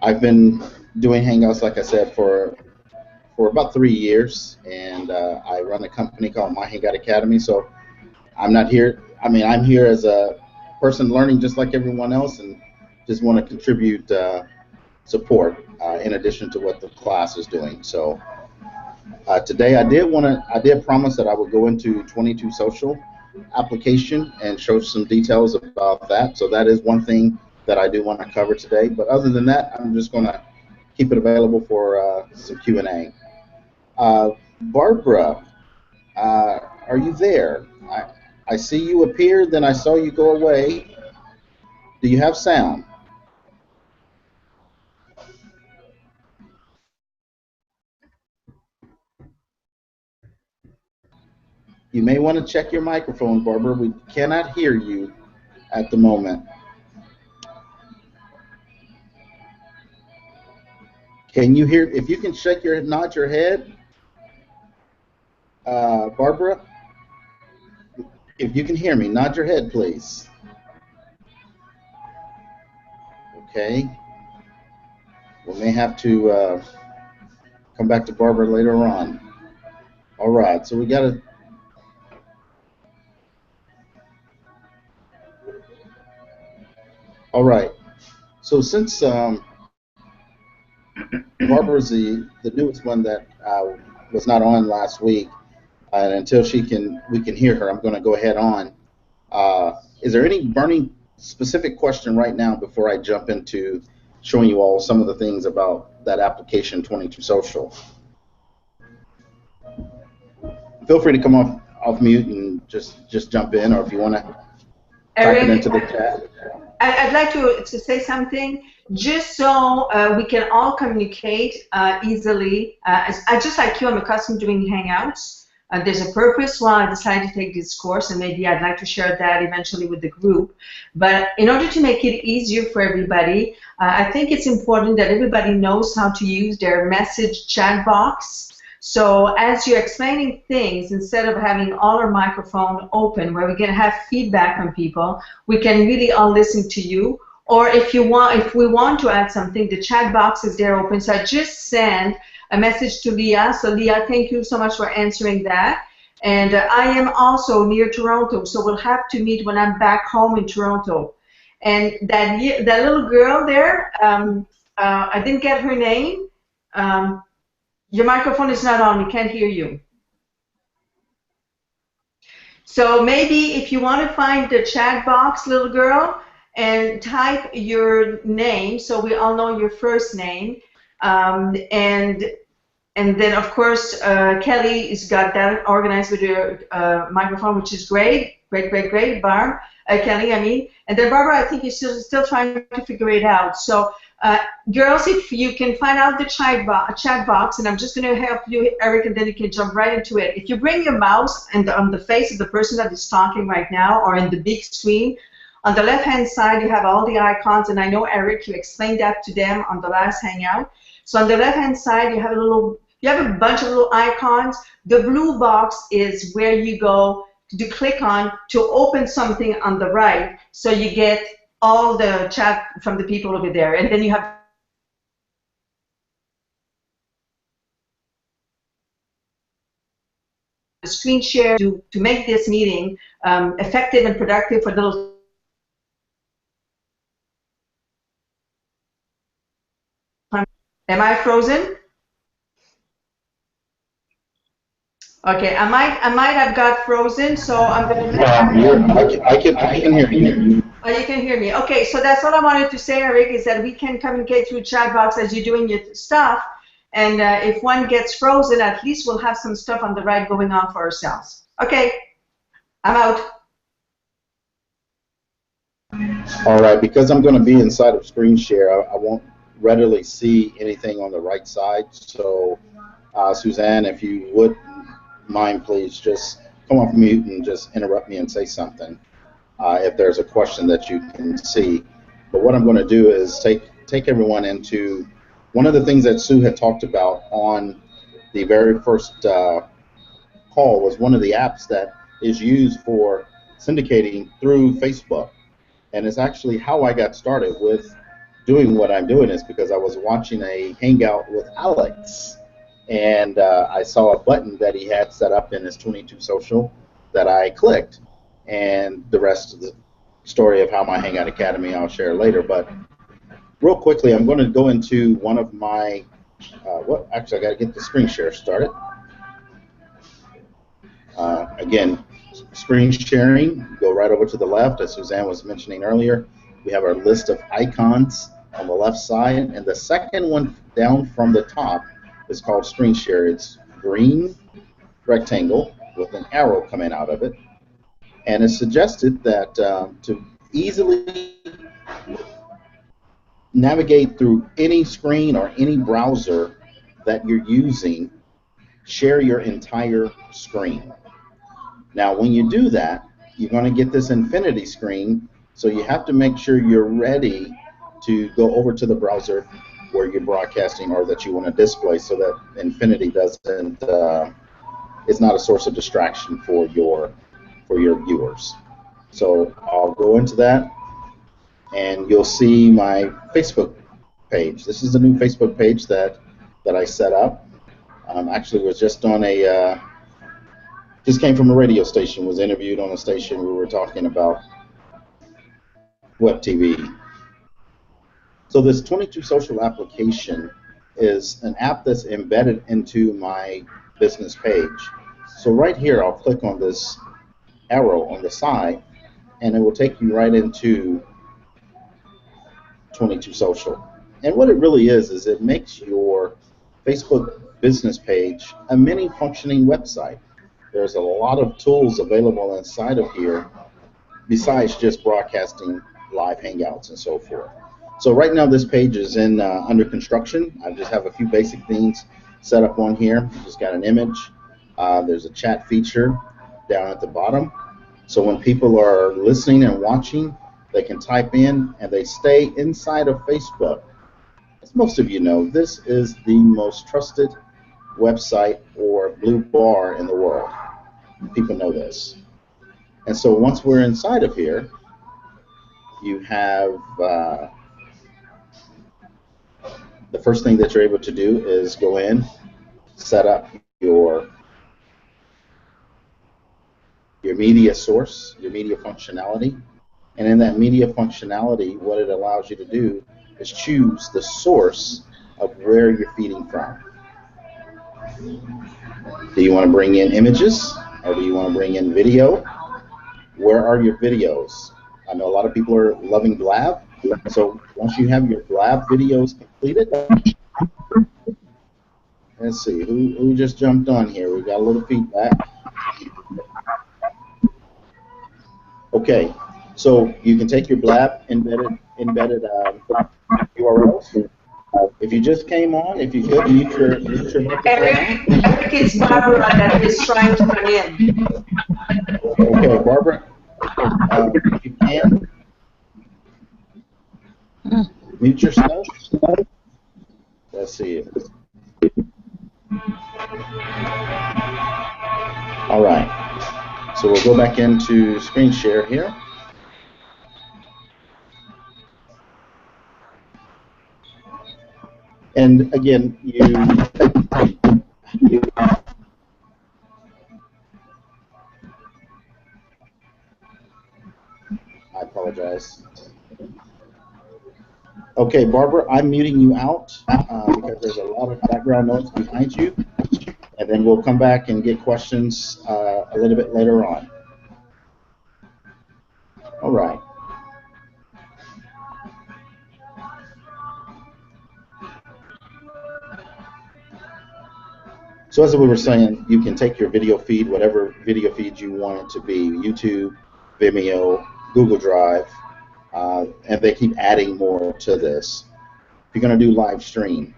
I've been doing Hangouts, like I said, for about 3 years, and I run a company called My Hangout Academy. So I'm not here. I mean, I'm here as a person learning just like everyone else, and just want to contribute support in addition to what the class is doing. So today I did promise that I would go into 22 social application and show some details about that. So that is one thing that I do want to cover today. But other than that, I'm just going to keep it available for some Q&A. Barbara, are you there? I see you appear, then I saw you go away. Do you have sound? You may want to check your microphone, Barbara. We cannot hear you at the moment. Can you hear? If you can nod your head, Barbara. If you can hear me, nod your head, please. Okay. We may have to come back to Barbara later on. All right. So we got to. All right. So since Barbara's the newest one that was not on last week, and until we can hear her, I'm going to go ahead on. Is there any burning specific question right now before I jump into showing you all some of the things about that application 22 Social? Feel free to come off mute and just jump in, or if you want to type it into Eric, the chat. I'd like to say something just so we can all communicate easily. I just like you, I'm accustomed to doing Hangouts. There's a purpose why I decided to take this course, and maybe I'd like to share that eventually with the group. But in order to make it easier for everybody, I think it's important that everybody knows how to use their message chat box. So as you're explaining things, instead of having all our microphone open where we can have feedback from people, we can really all listen to you. Or if we want to add something, the chat box is there open. So I just send a message to Leah. So Leah, thank you so much for answering that. And I am also near Toronto, so we'll have to meet when I'm back home in Toronto. And that little girl there, I didn't get her name. Your microphone is not on. We can't hear you. So maybe if you want to find the chat box, little girl, and type your name so we all know your first name. And then, of course, Kelly's got that organized with your microphone, which is great. Great, Barb. Kelly, I mean. And then, Barbara, I think you're still trying to figure it out. So, girls, if you can find out the chat box, and I'm just going to help you, Eric, and then you can jump right into it. If you bring your mouse and on the face of the person that is talking right now or in the big screen, on the left-hand side, you have all the icons. And I know, Eric, you explained that to them on the last Hangout. So on the left-hand side, you have a bunch of little icons. The blue box is where you go to click on to open something on the right, so you get all the chat from the people over there. And then you have a screen share to make this meeting effective and productive for the little. Am I frozen? Okay, I might have got frozen, so I'm going to I can hear you. Oh, you can hear me. Okay, so that's what I wanted to say, Eric, is that we can communicate through chat box as you're doing your stuff. And if one gets frozen, at least we'll have some stuff on the right going on for ourselves. Okay, I'm out. All right, because I'm going to be inside of screen share, I won't readily see anything on the right side. So, Suzanne, if you would mind, please just come off mute and just interrupt me and say something if there's a question that you can see. But what I'm going to do is take everyone into one of the things that Sue had talked about on the very first call was one of the apps that is used for syndicating through Facebook. And it's actually how I got started with doing what I'm doing is because I was watching a Hangout with Alex, and I saw a button that he had set up in his 22 social that I clicked, and the rest of the story of how my Hangout Academy I'll share later. But real quickly, I'm going to go into one of my, actually I got to get the screen share started. Again, screen sharing, go right over to the left, as Suzanne was mentioning earlier. We have our list of icons on the left side, and the second one down from the top is called screen share. It's green rectangle with an arrow coming out of it, and it's suggested that to easily navigate through any screen or any browser that you're using, share your entire screen. Now, when you do that, you're going to get this infinity screen, so you have to make sure you're ready to go over to the browser where you're broadcasting or that you want to display, so that infinity doesn't, it's not a source of distraction for your viewers. So I'll go into that, and you'll see my Facebook page. This is the new Facebook page that I set up. Actually, was just on a just came from a radio station, was interviewed on a station. We were talking about web TV. So this 22 social application is an app that's embedded into my business page. So right here, I'll click on this arrow on the side, and it will take you right into 22 social. And what it really is it makes your Facebook business page a mini functioning website. There's a lot of tools available inside of here besides just broadcasting live hangouts and so forth. So right now this page is in under construction. I just have a few basic things set up on here. Just got an image. There's a chat feature down at the bottom. So when people are listening and watching, they can type in and they stay inside of Facebook. As most of you know, this is the most trusted website or blue bar in the world. People know this. And so once we're inside of here, you have the first thing that you're able to do is go in, set up your media source, your media functionality. And in that media functionality, what it allows you to do is choose the source of where you're feeding from. Do you want to bring in images, or do you want to bring in video? Where are your videos? I know a lot of people are loving Blab. So once you have your Blab videos completed, let's see, who just jumped on here? We got a little feedback. Okay, so you can take your Blab embedded URLs. If you just came on, if you could mute your microphone. Eric, it's Barbara that is trying to come in. Okay, Barbara, if you can, mute yourself. Let's see it. All right, so we'll go back into screen share here. And again, I apologize. Okay, Barbara, I'm muting you out because there's a lot of background noise behind you, and then we'll come back and get questions a little bit later on. All right. So as we were saying, you can take your video feed, whatever video feed you want it to be, YouTube, Vimeo, Google Drive, and they keep adding more to this. If you're going to do live stream,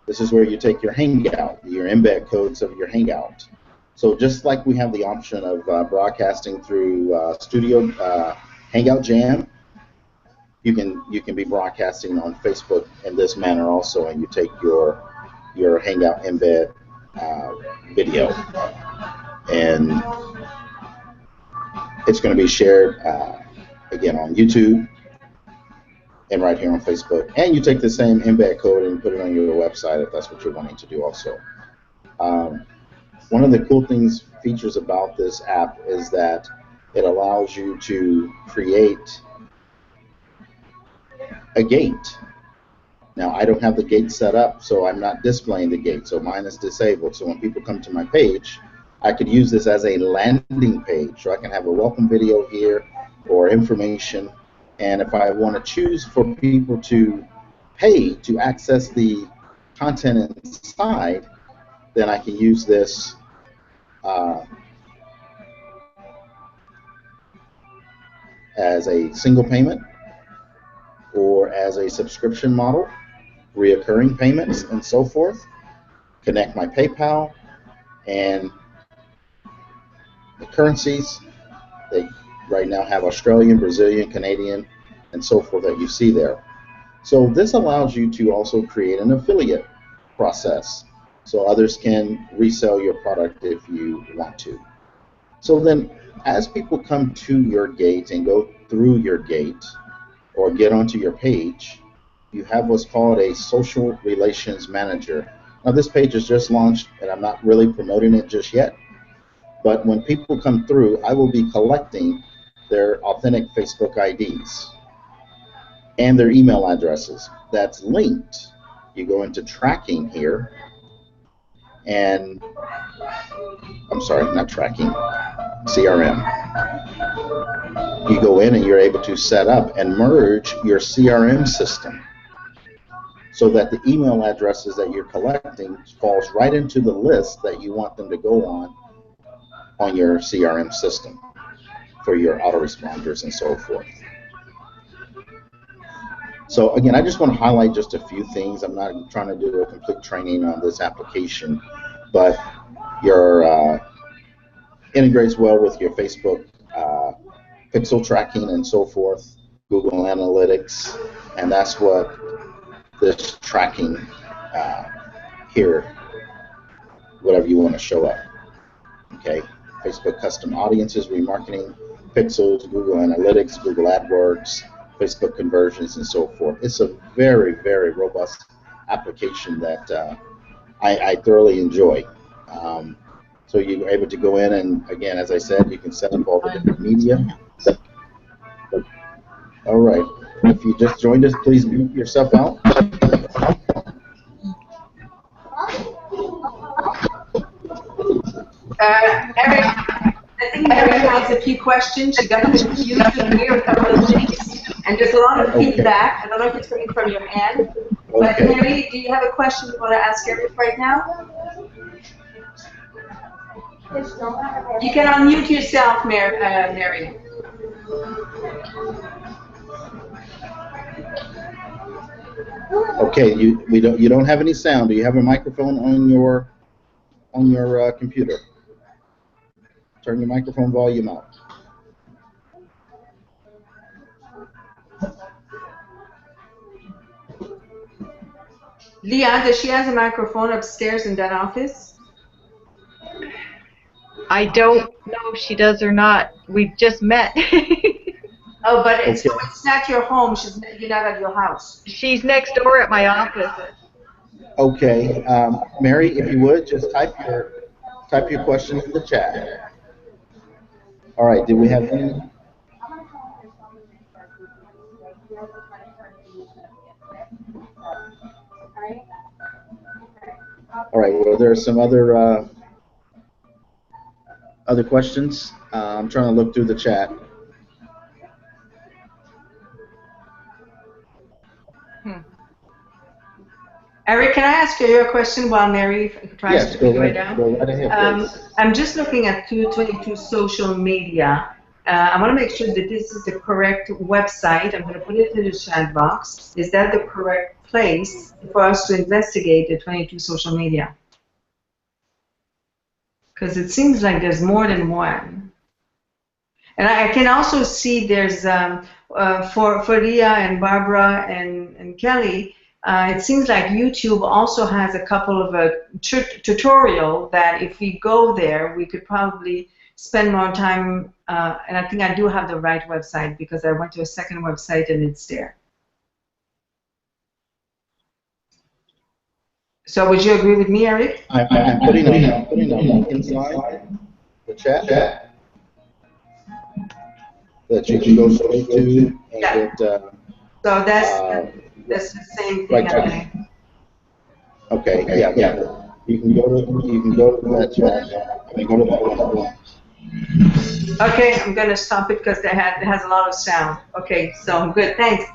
this is where you take your Hangout, your embed codes of your Hangout. So just like we have the option of broadcasting through Studio Hangout Jam, you can be broadcasting on Facebook in this manner also, and you take your Hangout embed video, and it's going to be shared again on YouTube, and right here on Facebook. And you take the same embed code and put it on your website if that's what you're wanting to do also. Um, One of the cool things, features about this app is that it allows you to create a gate. Now, I don't have the gate set up, so I'm not displaying the gate, so mine is disabled. So when people come to my page, I could use this as a landing page. So I can have a welcome video here or information. And if I want to choose for people to pay to access the content inside, then I can use this uh, as a single payment or as a subscription model, reoccurring payments, and so forth. Connect my PayPal and the currencies. They right now have Australian, Brazilian, Canadian, and so forth that you see there. So this allows you to also create an affiliate process so others can resell your product if you want to. So then as people come to your gate and go through your gate or get onto your page, you have what's called a social relations manager. Now this page is just launched and I'm not really promoting it just yet, but when people come through, I will be collecting their authentic Facebook IDs and their email addresses. That's linked. You go into tracking here, and I'm sorry, not tracking, CRM. You go in and you're able to set up and merge your CRM system so that the email addresses that you're collecting falls right into the list that you want them to go on your CRM system for your autoresponders and so forth. So again, I just want to highlight just a few things. I'm not trying to do a complete training on this application, but your integrates well with your Facebook pixel tracking and so forth, Google Analytics, and that's what this tracking here, whatever you want to show up. Okay, Facebook custom audiences, remarketing, pixels, Google Analytics, Google AdWords, Facebook conversions, and so forth. It's a very, very robust application that I thoroughly enjoy. So you're able to go in and, again, as I said, you can set up all the different media. All right. If you just joined us, please mute yourself out. Eric, I think Mary has a few questions. She got confused to hear a couple of things, and there's a lot of feedback. I don't know if it's coming from your end, but Mary, do you have a question you want to ask Eric right now? You can unmute yourself, Mary. Okay, you don't have any sound. Do you have a microphone on your computer? Turn your microphone volume up. Leah, does she have a microphone upstairs in that office? I don't know if she does or not. We just met. Oh, but it's not your home. You're not at your house. She's next door at my office. Okay, Mary, if you would just type your question in the chat. All right. Do we have any? All right. Well, there are some other questions. I'm trying to look through the chat. Eric, can I ask you a question while Mary tries to figure it out? Go right ahead, I'm just looking at 222 social media. I want to make sure that this is the correct website. I'm going to put it in the chat box. Is that the correct place for us to investigate the 22 social media? Because it seems like there's more than one. And I can also see there's, for Leah and Barbara and Kelly, it seems like YouTube also has a couple of tutorial that if we go there, we could probably spend more time, and I think I do have the right website because I went to a second website and it's there. So would you agree with me, Eric? I'm putting a link inside the chat that you can go straight to and Yeah. get So that's uh, that's the same thing right to. happening. Okay, yeah. You can go to that chat. I mean, go to that one. Okay, I'm gonna stop it because it has a lot of sound. Okay, so good, thanks.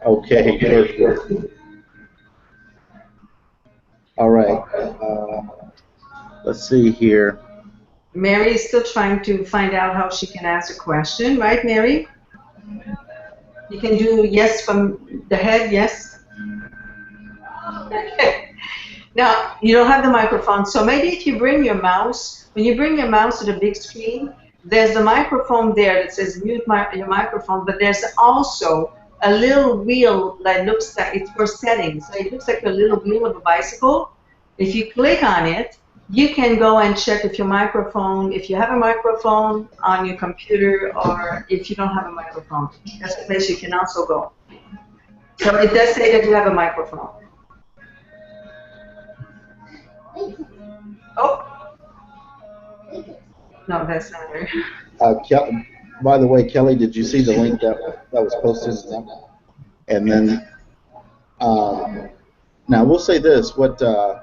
Okay, perfect. All right. Let's see here. Mary is still trying to find out how she can ask a question, right, Mary? You can do yes from the head, yes? Okay. Now, you don't have the microphone, so maybe if you bring your mouse, when you bring your mouse to the big screen, there's the microphone there that says mute your microphone, but there's also a little wheel that looks like it's for settings. So it looks like a little wheel of a bicycle. If you click on it, you can go and check if your microphone, if you have a microphone on your computer or if you don't have a microphone. That's a place you can also go. So it does say that you have a microphone. Oh, no, that's not her. By the way, Kelly, did you see the link that was posted? And then now we'll say this: what the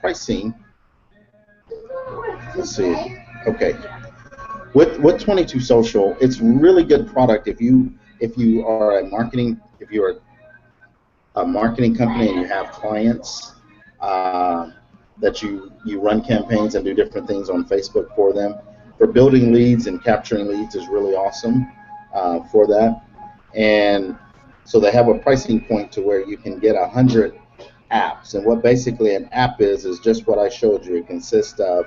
pricing? Let's see. Okay, with 22 Social, it's really good product if you are a marketing company and you have clients that you run campaigns and do different things on Facebook for them. For building leads and capturing leads is really awesome for that. And so they have a pricing point to where you can get 100 apps. And what basically an app is just what I showed you. It consists of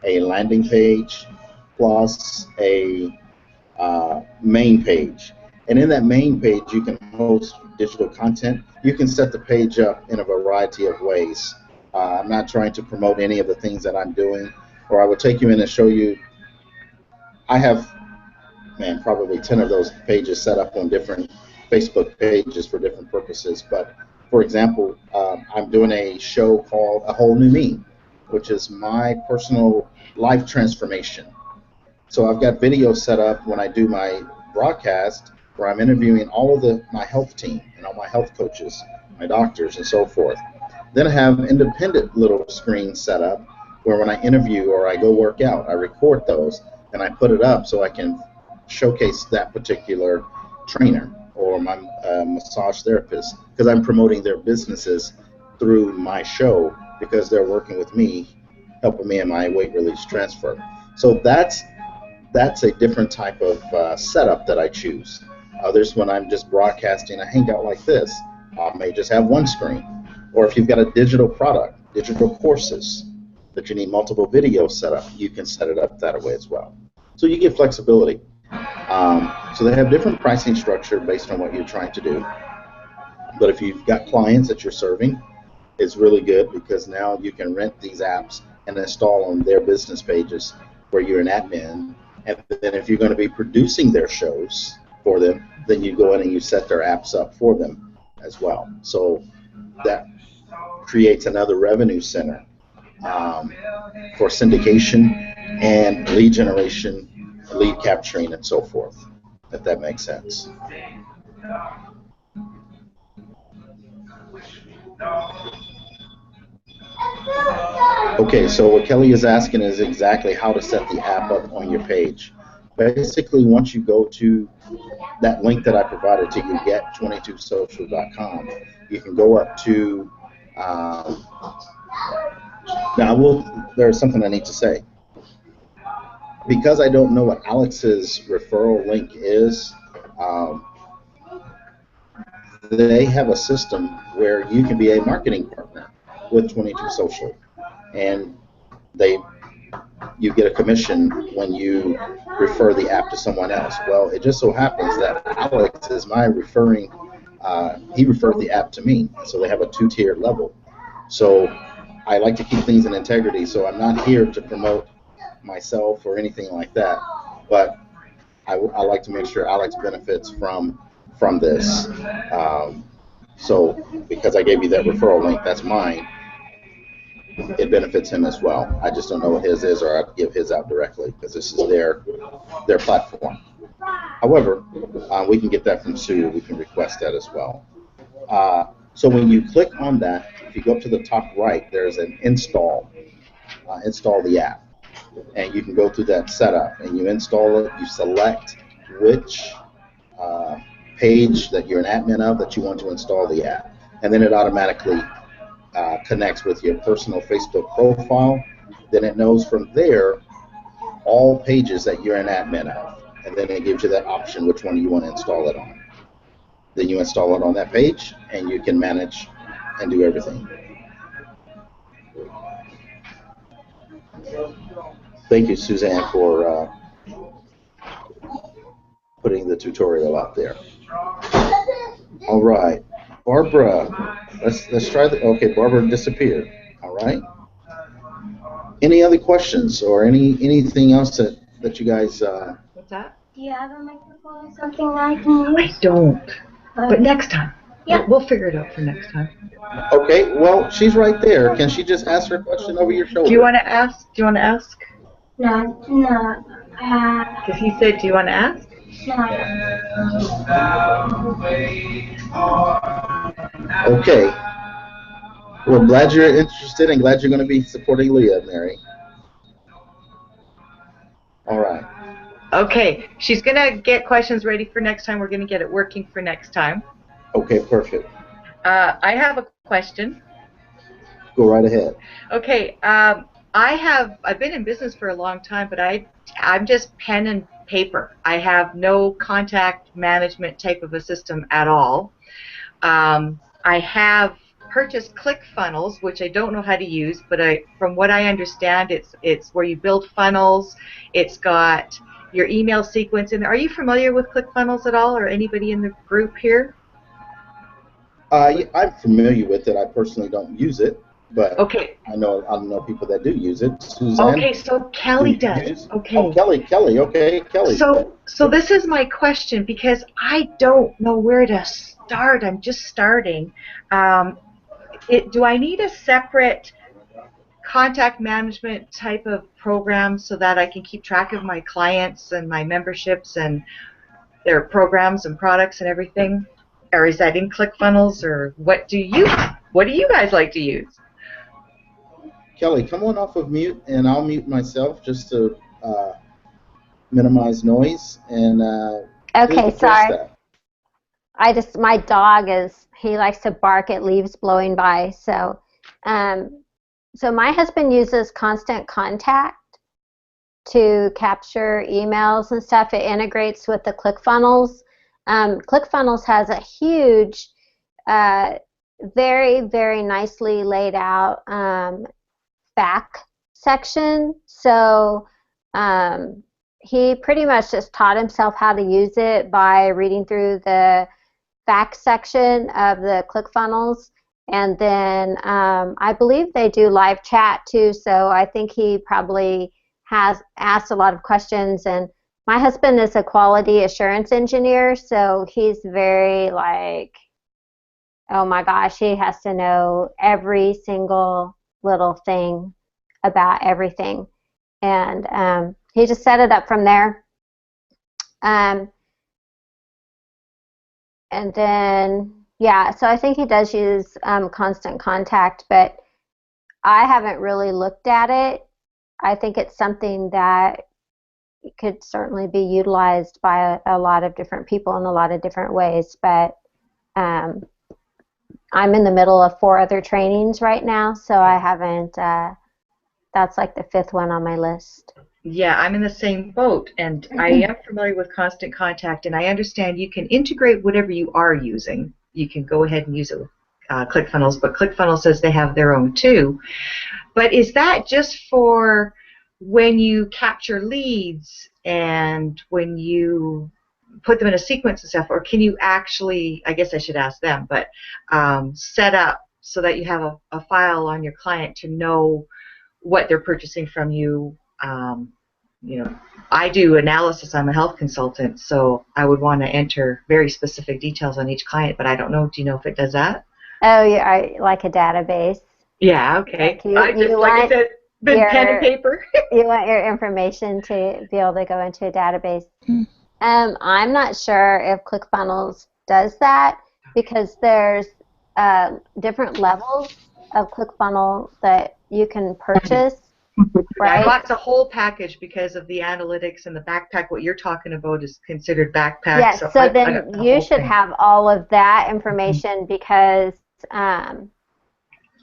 a landing page plus a main page. And in that main page, you can host digital content. You can set the page up in a variety of ways. I'm not trying to promote any of the things that I'm doing, or I will take you in and show you. I have, man, probably 10 of those pages set up on different Facebook pages for different purposes. But for example, I'm doing a show called A Whole New Me, which is my personal life transformation. So I've got videos set up when I do my broadcast where I'm interviewing all of my health team and all my health coaches, my doctors, and so forth. Then I have independent little screens set up where when I interview or I go work out, I record those and I put it up so I can showcase that particular trainer or my massage therapist because I'm promoting their businesses through my show because they're working with me, helping me in my weight release transfer. So that's a different type of setup that I choose. Others, when I'm just broadcasting a Hangout like this, I may just have one screen. Or if you've got a digital product, digital courses that you need multiple videos set up, you can set it up that way as well. So you get flexibility. So they have different pricing structure based on what you're trying to do. But if you've got clients that you're serving, it's really good because now you can rent these apps and install on their business pages where you're an admin. And then if you're going to be producing their shows for them, then you go in and you set their apps up for them as well. So that creates another revenue center for syndication and lead generation, lead capturing, and so forth, if that makes sense. Okay, so what Kelly is asking is exactly how to set the app up on your page. Basically, once you go to that link that I provided to you, get22social.com, you can go up to, there's something I need to say. Because I don't know what Alex's referral link is, they have a system where you can be a marketing partner with 22 Social, and you get a commission when you refer the app to someone else. Well, it just so happens that Alex is my referring. He referred the app to me, so they have a two-tiered level. So I like to keep things in integrity. So I'm not here to promote myself or anything like that, but I like to make sure Alex benefits from this. So because I gave you that referral link, that's mine. It benefits him as well. I just don't know what his is, or I'd give his out directly because this is their platform. However, we can get that from Sue. We can request that as well. So when you click on that, if you go up to the top right, there's an install the app, and you can go through that setup and you install it. You select which uh, page that you're an admin of that you want to install the app, and then it automatically connects with your personal Facebook profile. Then it knows from there all pages that you're an admin of, and then it gives you that option which one you want to install it on. Then you install it on that page, and you can manage and do everything. Thank you, Suzanne, for putting the tutorial out there. All right, Barbara, let's try the. Okay, Barbara disappeared. All right. Any other questions or anything else that you guys? What's that? Do you have a microphone or something that I can use? I don't. But next time. Yeah. We'll figure it out for next time. Okay, well, she's right there. Can she just ask her question over your shoulder? Do you want to ask? No. Because he said, do you want to ask? No. Okay. Well, glad you're interested and glad you're going to be supporting Leah, Mary. All right. Okay. She's going to get questions ready for next time. We're going to get it working for next time. Okay, perfect. I have a question. Go right ahead. Okay. I've been in business for a long time, but I'm just pen and paper. I have no contact management type of a system at all. I have purchased ClickFunnels, which I don't know how to use, but from what I understand, it's where you build funnels. It's got your email sequence in there. Are you familiar with ClickFunnels at all, or anybody in the group here? I'm familiar with it. I personally don't use it, but okay. I know people that do use it. Suzanne? Okay, so Kelly does. Okay. Oh, Kelly. Okay, Kelly. So this is my question, because I don't know where to start. I'm just starting. Do I need a separate contact management type of program so that I can keep track of my clients and my memberships and their programs and products and everything? Or is that in ClickFunnels, or what do you guys like to use? Kelly, come on off of mute, and I'll mute myself just to minimize noise. And okay, sorry. My dog he likes to bark at leaves blowing by. So, so my husband uses Constant Contact to capture emails and stuff. It integrates with the ClickFunnels. ClickFunnels has a huge, very, very nicely laid out FAQ section. So he pretty much just taught himself how to use it by reading through the FAQ section of the ClickFunnels. And then I believe they do live chat too, so I think he probably has asked a lot of questions. And my husband is a quality assurance engineer, so he's very like, oh my gosh, he has to know every single little thing about everything. And he just set it up from there. And then, yeah, so I think he does use Constant Contact, but I haven't really looked at it. I think it's something that could certainly be utilized by a lot of different people in a lot of different ways, but I'm in the middle of 4 other trainings right now, so I haven't, that's like the 5th one on my list. Yeah, I'm in the same boat, and I am familiar with Constant Contact, and I understand you can integrate whatever you are using. You can go ahead and use it with ClickFunnels, but ClickFunnels says they have their own too. But is that just for when you capture leads and when you put them in a sequence and stuff, or can you actually, I guess I should ask them, but set up so that you have a file on your client to know what they're purchasing from you, I do analysis. I'm a health consultant, so I would want to enter very specific details on each client, but I don't know. Do you know if it does that? Oh, like a database. Yeah, okay. Like I just, like I said, been pen and paper. You want your information to be able to go into a database. I'm not sure if ClickFunnels does that because there's different levels of ClickFunnels that you can purchase. Right? I bought the whole package because of the analytics and the backpack. What you're talking about is considered backpack. Yes, so then you should have all of that information because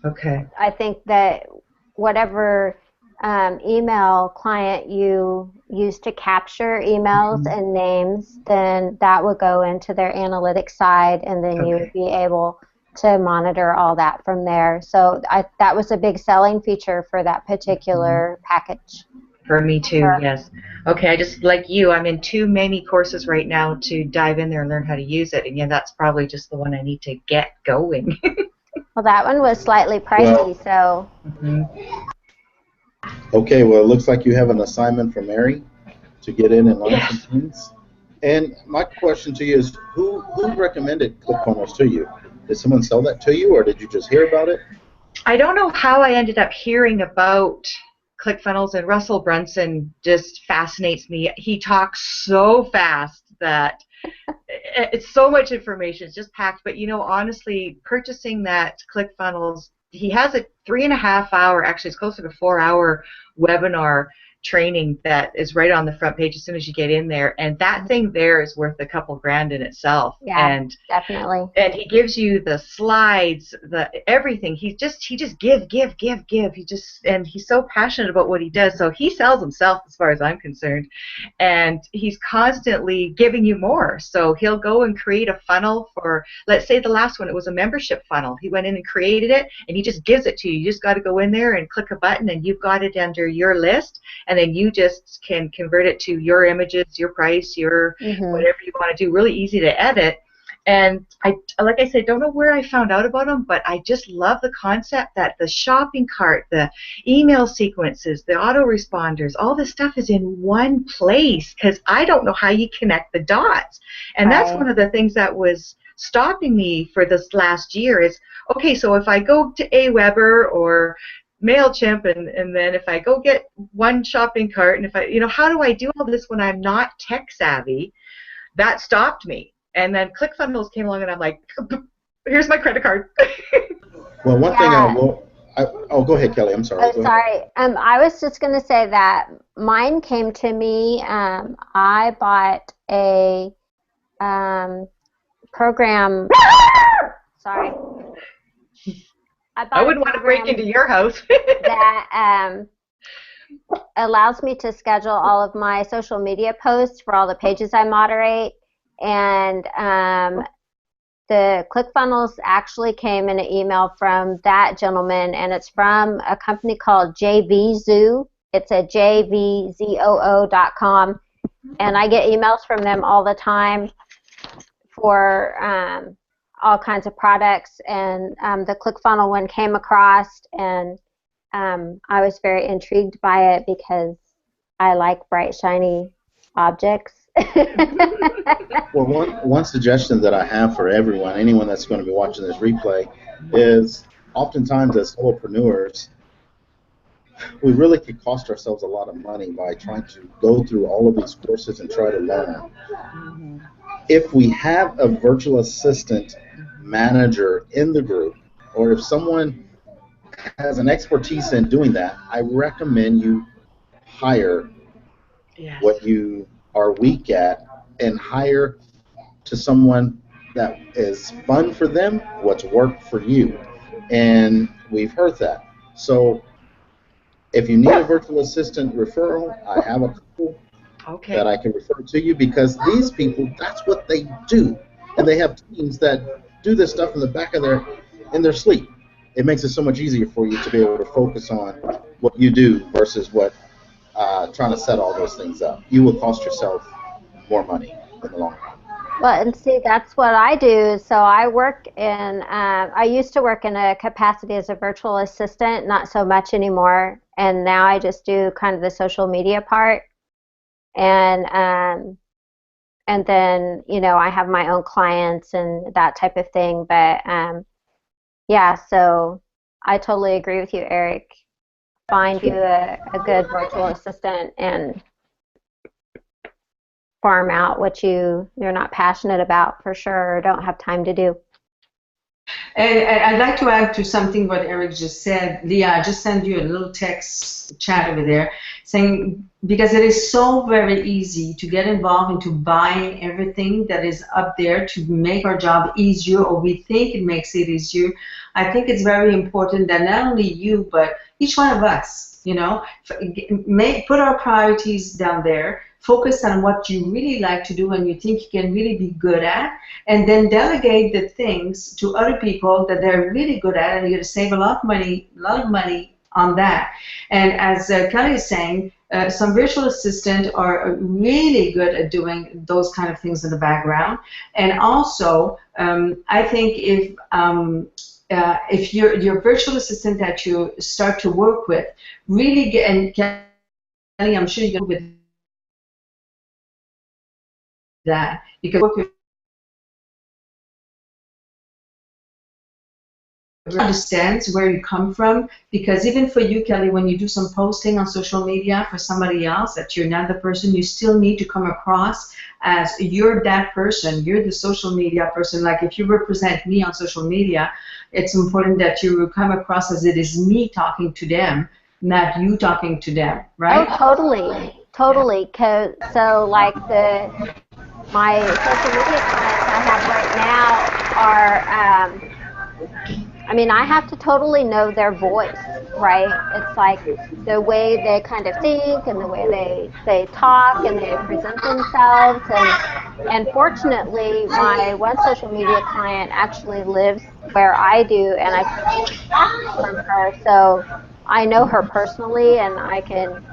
okay. I think that whatever email client you use to capture emails and names, then that would go into their analytics side, and then you would be able to monitor all that from there. So that was a big selling feature for that particular package. For me too, yes. Okay, I just, like you, I'm in too many courses right now to dive in there and learn how to use it. And yeah, that's probably just the one I need to get going. Well, that one was slightly pricey, so. Okay, well, it looks like you have an assignment for Mary to get in and learn some things. And my question to you is, who recommended ClickFunnels to you? Did someone sell that to you, or did you just hear about it? I don't know how I ended up hearing about ClickFunnels, and Russell Brunson just fascinates me. He talks so fast that it's so much information. It's just packed. But, honestly, purchasing that ClickFunnels, he has a 3.5 hour, actually it's closer to 4 hour webinar training that is right on the front page as soon as you get in there, and that thing there is worth a couple grand in itself. Yeah, definitely. And he gives you the slides, the everything. He just give. And he's so passionate about what he does. So he sells himself as far as I'm concerned, and he's constantly giving you more. So he'll go and create a funnel for, let's say the last one, it was a membership funnel. He went in and created it, and he just gives it to you. You just got to go in there and click a button, and you've got it under your list. And then you just can convert it to your images, your price, your whatever you want to do. Really easy to edit. And like I said, don't know where I found out about them, but I just love the concept that the shopping cart, the email sequences, the autoresponders, all this stuff is in one place, because I don't know how you connect the dots. And that's one of the things that was stopping me for this last year is, okay, so if I go to Aweber or MailChimp, and then if I go get one shopping cart, and if I, how do I do all this when I'm not tech savvy? That stopped me. And then ClickFunnels came along, and I'm like, here's my credit card. Well, one thing go ahead, Kelly. I'm sorry. Oh, sorry. I was just going to say that mine came to me. I bought a program. Sorry. I wouldn't want to break into your house. that allows me to schedule all of my social media posts for all the pages I moderate. And the ClickFunnels actually came in an email from that gentleman, and it's from a company called JVZoo. It's a JVZOO.com. And I get emails from them all the time for all kinds of products, and the ClickFunnels one came across, and I was very intrigued by it because I like bright, shiny objects. Well, one suggestion that I have for anyone that's going to be watching this replay, is oftentimes as solopreneurs, we really could cost ourselves a lot of money by trying to go through all of these courses and try to learn. If we have a virtual assistant manager in the group, or if someone has an expertise in doing that, I recommend you hire what you are weak at, and hire to someone that is fun for them what's worked for you. And we've heard that. So if you need a virtual assistant referral, I have a couple that I can refer to you, because these people, that's what they do. And they have teams that do this stuff in the back of their sleep. It makes it so much easier for you to be able to focus on what you do versus what trying to set all those things up. You will cost yourself more money in the long run. Well, and see, that's what I do. So I used to work in a capacity as a virtual assistant, not so much anymore. And now I just do kind of the social media part. and then, you know, I have my own clients and that type of thing. But yeah, so I totally agree with you, Eric. Find you a good virtual assistant and farm out what you're not passionate about for sure, or don't have time to do. And I'd like to add to something what Eric just said. Leah, I just sent you a little text chat over there saying, because it is so very easy to get involved into buying everything that is up there to make our job easier, or we think it makes it easier. I think it's very important that not only you, but each one of us, you know, put our priorities down there, focus on what you really like to do and you think you can really be good at, and then delegate the things to other people that they're really good at, and you're going to save a lot of money on that. And as Kelly is saying, some virtual assistants are really good at doing those kind of things in the background. And also, I think if your virtual assistant that you start to work with really get, and Kelly, I'm sure you're with that, because work with understands where you come from, because even for you, Kelly, when you do some posting on social media for somebody else that you're not the person, you still need to come across as you're that person, you're the social media person. Like if you represent me on social media, it's important that you come across as it is me talking to them, not you talking to them, right? Oh, totally. So like my social media clients I have right now are, I mean, I have to totally know their voice, right? It's like the way they kind of think and the way they talk and they present themselves. And fortunately, my one social media client actually lives where I do, and I from her, so I know her personally, and I can,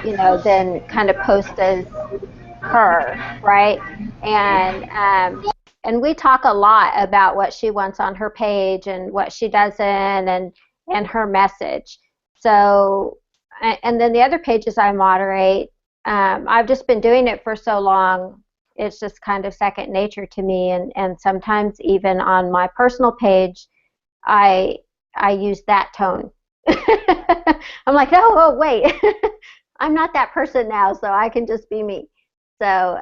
you know, then kind of post as her, right? And we talk a lot about what she wants on her page and what she doesn't, and her message. So, and then the other pages I moderate, I've just been doing it for so long, it's just kind of second nature to me. And sometimes even on my personal page, I use that tone. I'm like, oh wait, I'm not that person now, so I can just be me. So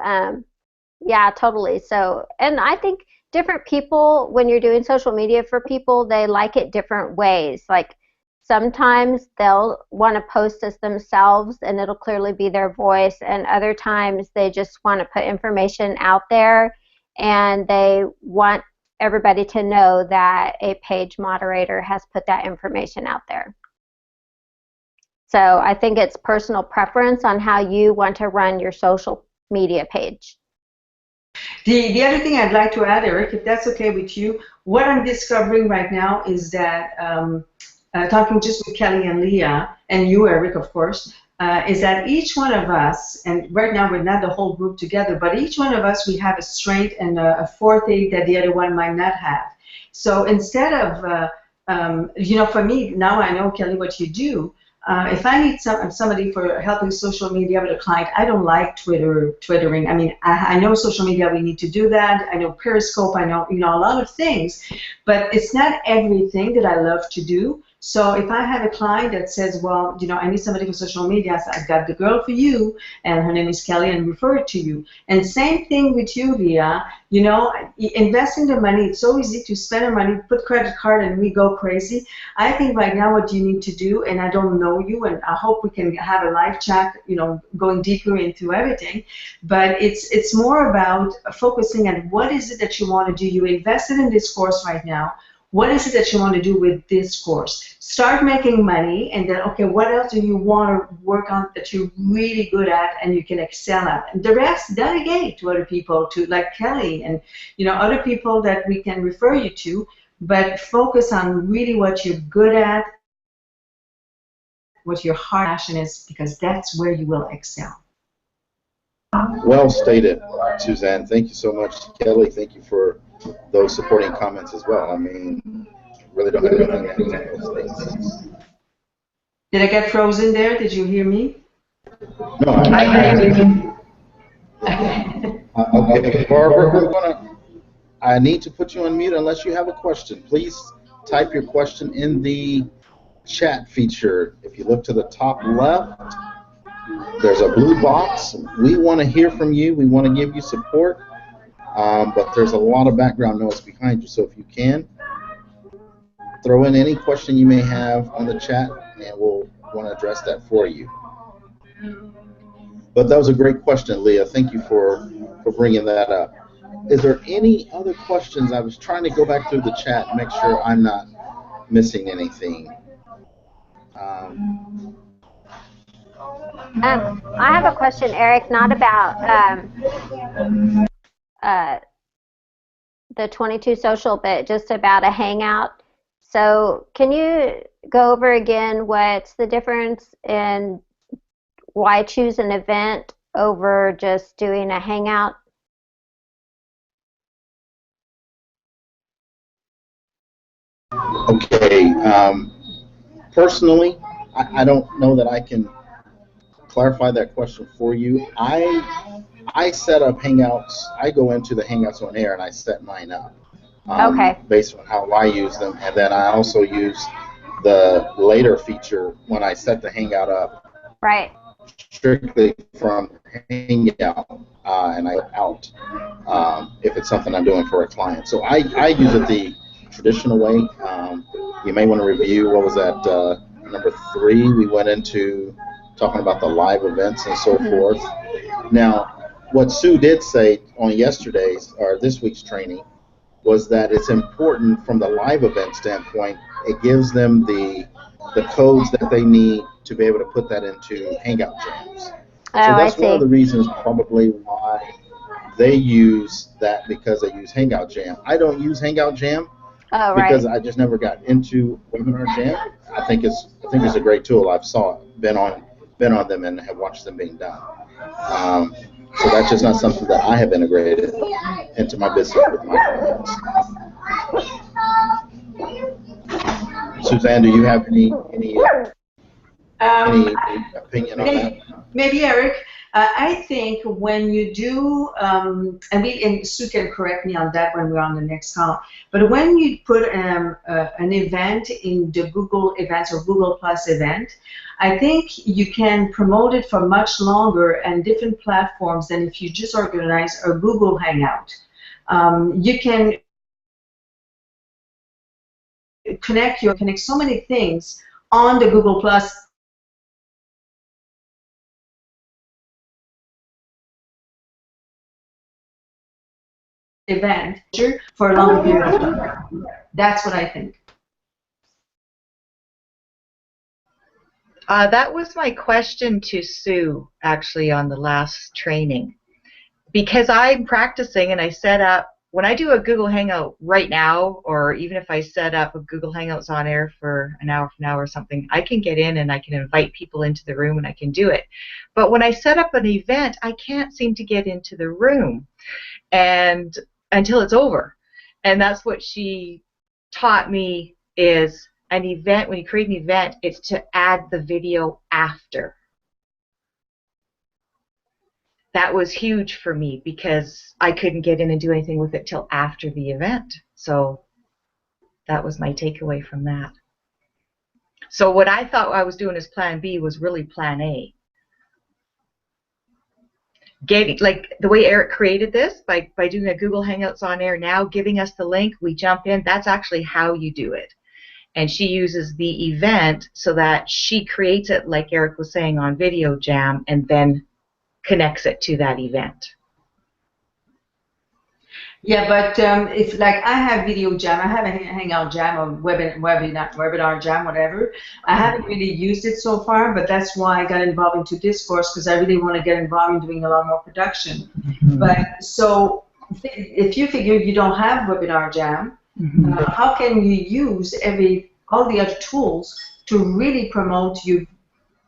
yeah, totally. So, and I think different people, when you're doing social media for people, they like it different ways. Like sometimes they'll want to post as themselves and it'll clearly be their voice, and other times they just want to put information out there and they want everybody to know that a page moderator has put that information out there. So I think it's personal preference on how you want to run your social media page. The other thing I'd like to add, Eric, if that's okay with you, what I'm discovering right now is that, talking just with Kelly and Leah, and you, Eric, of course, is that each one of us, and right now we're not the whole group together, but each one of us, we have a strength and a forte that the other one might not have. So instead of, you know, for me, now I know, Kelly, what you do. If I need somebody for helping social media with a client, I don't like twittering. I mean, I know social media, we need to do that. I know Periscope, I know, you know, a lot of things, but it's not everything that I love to do. So if I have a client that says, well, you know, I need somebody for social media, so I've got the girl for you, and her name is Kelly, and refer it to you. And same thing with you, Leah. You know, investing the money, it's so easy to spend our money, put credit card, and we go crazy. I think right now what you need to do, and I don't know you, and I hope we can have a live chat, you know, going deeper into everything, but it's more about focusing on what is it that you want to do. You invested in this course right now. What is it that you want to do with this course? Start making money, and then, okay, what else do you want to work on that you're really good at and you can excel at? And the rest, delegate to other people, to like Kelly and, you know, other people that we can refer you to, but focus on really what you're good at, what your heart passion is, because that's where you will excel. Well stated, Suzanne. Thank you so much. Kelly, thank you for those supporting comments as well. I mean, really don't have anything to add to those things. Did I get frozen there? Did you hear me? No, I Okay, Barbara, I need to put you on mute unless you have a question. Please type your question in the chat feature. If you look to the top left, there's a blue box. We want to hear from you. We want to give you support, but there's a lot of background noise behind you. So if you can, throw in any question you may have on the chat, and we'll want to address that for you. But that was a great question, Leah. Thank you for bringing that up. Is there any other questions? I was trying to go back through the chat and make sure I'm not missing anything. I have a question, Eric, not about the 22 social, but just about a Hangout. So can you go over again what's the difference in why choose an event over just doing a Hangout? Okay. Personally, I don't know that I can clarify that question for you. I set up Hangouts. I go into the Hangouts on Air and I set mine up Okay. based on how I use them, and then I also use the later feature when I set the Hangout up. Right. Strictly from Hangout, and I out if it's something I'm doing for a client. So I use it the traditional way. You may want to review, what was that, number 3, we went into talking about the live events and so forth. Now, what Sue did say on yesterday's or this week's training was that it's important from the live event standpoint. It gives them the codes that they need to be able to put that into Hangout jams. So that's one of the reasons probably why they use that, because they use Hangout Jam. I don't use Hangout Jam because I just never got into Webinar Jam. I think it's a great tool. I've been on them and have watched them being done. So that's just not something that I have integrated into my business with my clients. Suzanne, do you have any opinion on that? Maybe, Eric. I think when you do, and Sue can correct me on that when we're on the next call, but when you put an event in the Google Events or Google Plus event, I think you can promote it for much longer and different platforms than if you just organize a Google Hangout. You can connect so many things on the Google Plus event for a longer period of time. That's what I think. That was my question to Sue, actually, on the last training. Because I'm practicing and I set up, when I do a Google Hangout right now, or even if I set up a Google Hangouts on Air for an hour from now or something, I can get in and I can invite people into the room and I can do it. But when I set up an event, I can't seem to get into the room and until it's over. And that's what she taught me is an event, when you create an event, it's to add the video after. That was huge for me because I couldn't get in and do anything with it till after the event. So that was my takeaway from that. So what I thought I was doing as plan B was really plan A. Like the way Eric created this, by doing a Google Hangouts on Air now, giving us the link, we jump in, that's actually how you do it. And she uses the event so that she creates it, like Eric was saying, on Video Jam, and then connects it to that event. Yeah, but if like I have Video Jam, I have a Hangout Jam or Webinar Jam, whatever. I haven't really used it so far, but that's why I got involved into this course, because I really want to get involved in doing a lot more production. But so if you figure you don't have Webinar Jam, how can you use all the other tools to really promote your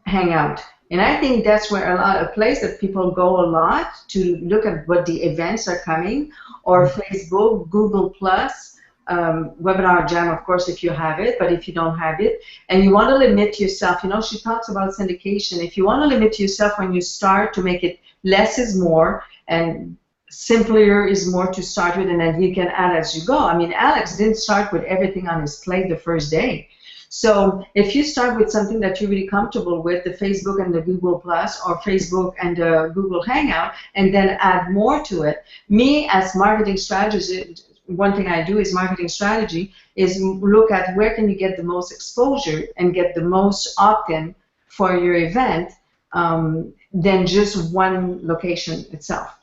Hangout? And I think that's where a place that people go a lot to look at what the events are coming, or Facebook, Google Plus, Webinar Jam, of course, if you have it, but if you don't have it, and you want to limit yourself, she talks about syndication. If you want to limit yourself when you start to make it less is more, and simpler is more to start with, and then you can add as you go. I mean, Alex didn't start with everything on his plate the first day. So if you start with something that you're really comfortable with, the Facebook and the Google Plus, or Facebook and the Google Hangout, and then add more to it. Me, as marketing strategist, one thing I do is marketing strategy, is look at where can you get the most exposure and get the most opt-in for your event than just one location itself.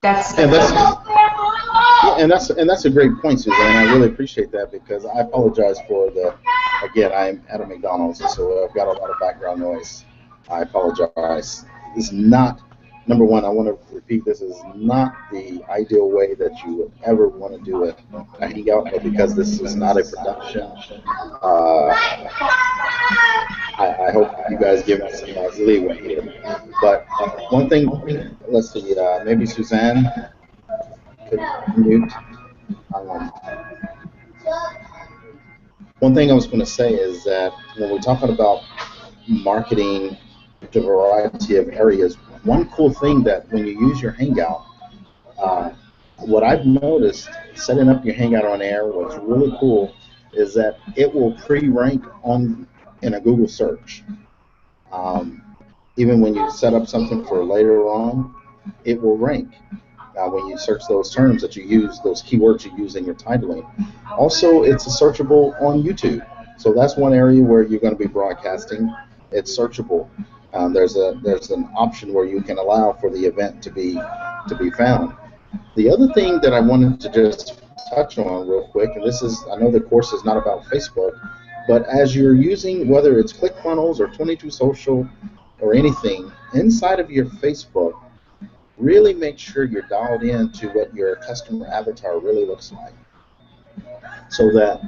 That's that's a great point, Suzanne. I really appreciate that, because I apologize for again, I'm at a McDonald's, so I've got a lot of background noise. I apologize. This is not, number one, I want to repeat, this is not the ideal way that you would ever want to do a hangout, but because this is not a production, I hope you guys give us some leeway here. But one thing, let's see, maybe Suzanne could mute. One thing I was going to say is that when we're talking about marketing to a variety of areas, one cool thing that when you use your Hangout, what I've noticed setting up your Hangout on air, what's really cool is that it will pre-rank in a Google search. Even when you set up something for later on, it will rank. When you search those terms that you use, those keywords you use in your titling. Also, it's searchable on YouTube. So that's one area where you're going to be broadcasting. It's searchable. There's an option where you can allow for the event to be found. The other thing that I wanted to just touch on real quick, and this is, I know the course is not about Facebook, but as you're using, whether it's ClickFunnels or 22 Social or anything, inside of your Facebook, really make sure you're dialed in to what your customer avatar really looks like, so that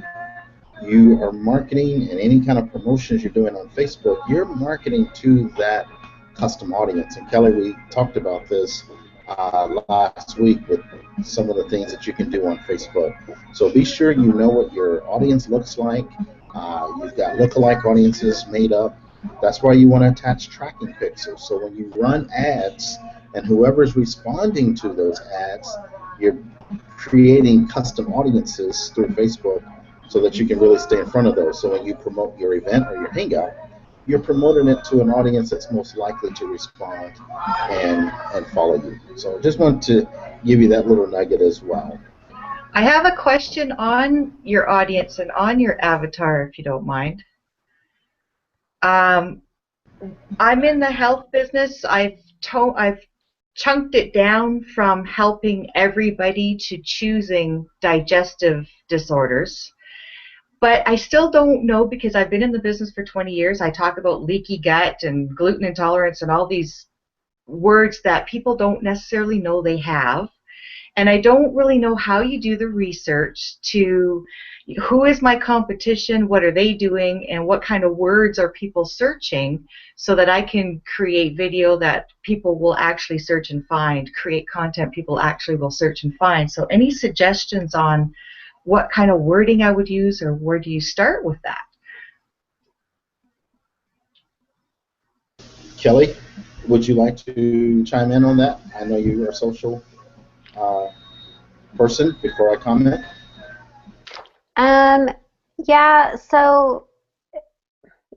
you are marketing and any kind of promotions you're doing on Facebook, you're marketing to that custom audience. And Kelly, we talked about this last week with some of the things that you can do on Facebook. So be sure you know what your audience looks like. You've got lookalike audiences made up. That's why you want to attach tracking pixels. So when you run ads and whoever's responding to those ads, you're creating custom audiences through Facebook so that you can really stay in front of those. So when you promote your event or your Hangout, you're promoting it to an audience that's most likely to respond and follow you. So just want to give you that little nugget as well. I have a question on your audience and on your avatar, if you don't mind. I'm in the health business. I've chunked it down from helping everybody to choosing digestive disorders. But I still don't know, because I've been in the business for 20 years. I talk about leaky gut and gluten intolerance and all these words that people don't necessarily know they have. And I don't really know how you do the research to who is my competition, what are they doing, and what kind of words are people searching, so that I can create video that people will actually search and find, create content people actually will search and find. So any suggestions on what kind of wording I would use, or where do you start with that? Kelly, would you like to chime in on that? I know you're a social person, before I comment. Yeah, so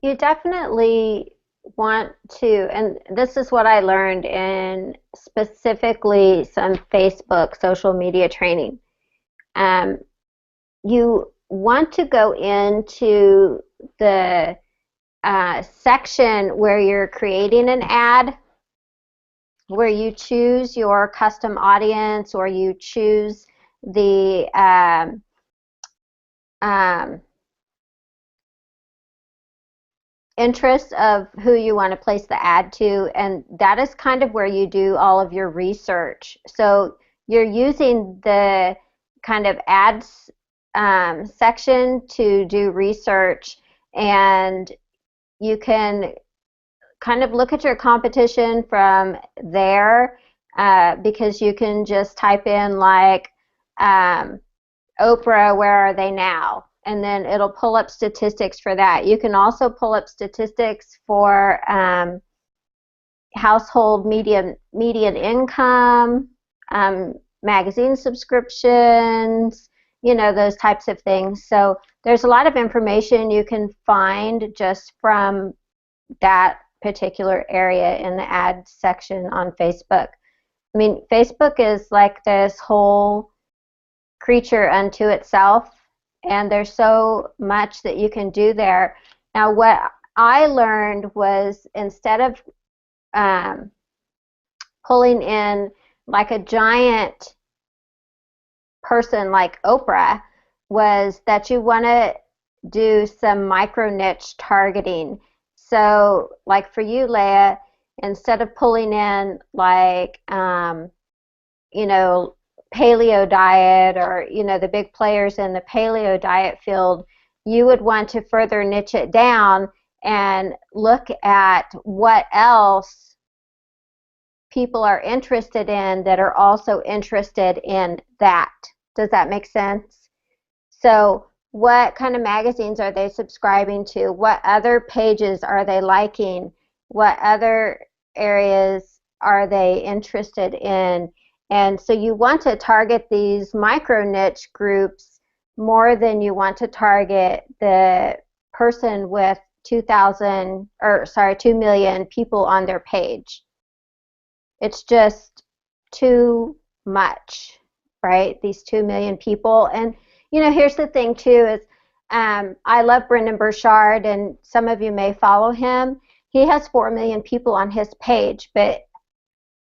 you definitely want to, and this is what I learned in specifically some Facebook social media training. You want to go into the section where you're creating an ad, where you choose your custom audience, or you choose the interest of who you want to place the ad to, and that is kind of where you do all of your research. So you're using the kind of ads section to do research, and you can kind of look at your competition from there, because you can just type in like Oprah, where are they now? And then it'll pull up statistics for that. You can also pull up statistics for household median income, magazine subscriptions, those types of things. So there's a lot of information you can find just from that particular area in the ad section on Facebook. I mean, Facebook is like this whole creature unto itself, and there's so much that you can do there. Now, what I learned was instead of pulling in like a giant person like Oprah, was that you want to do some micro niche targeting. So like for you, Leah, instead of pulling in like paleo diet or the big players in the paleo diet field, you would want to further niche it down and look at what else people are interested in that are also interested in that. Does that make sense? So what kind of magazines are they subscribing to? What other pages are they liking? What other areas are they interested in? And so you want to target these micro niche groups more than you want to target the person with 2 million people on their page. It's just too much, right? These 2 million people. And here's the thing too is I love Brendan Burchard, and some of you may follow him. He has 4 million people on his page, but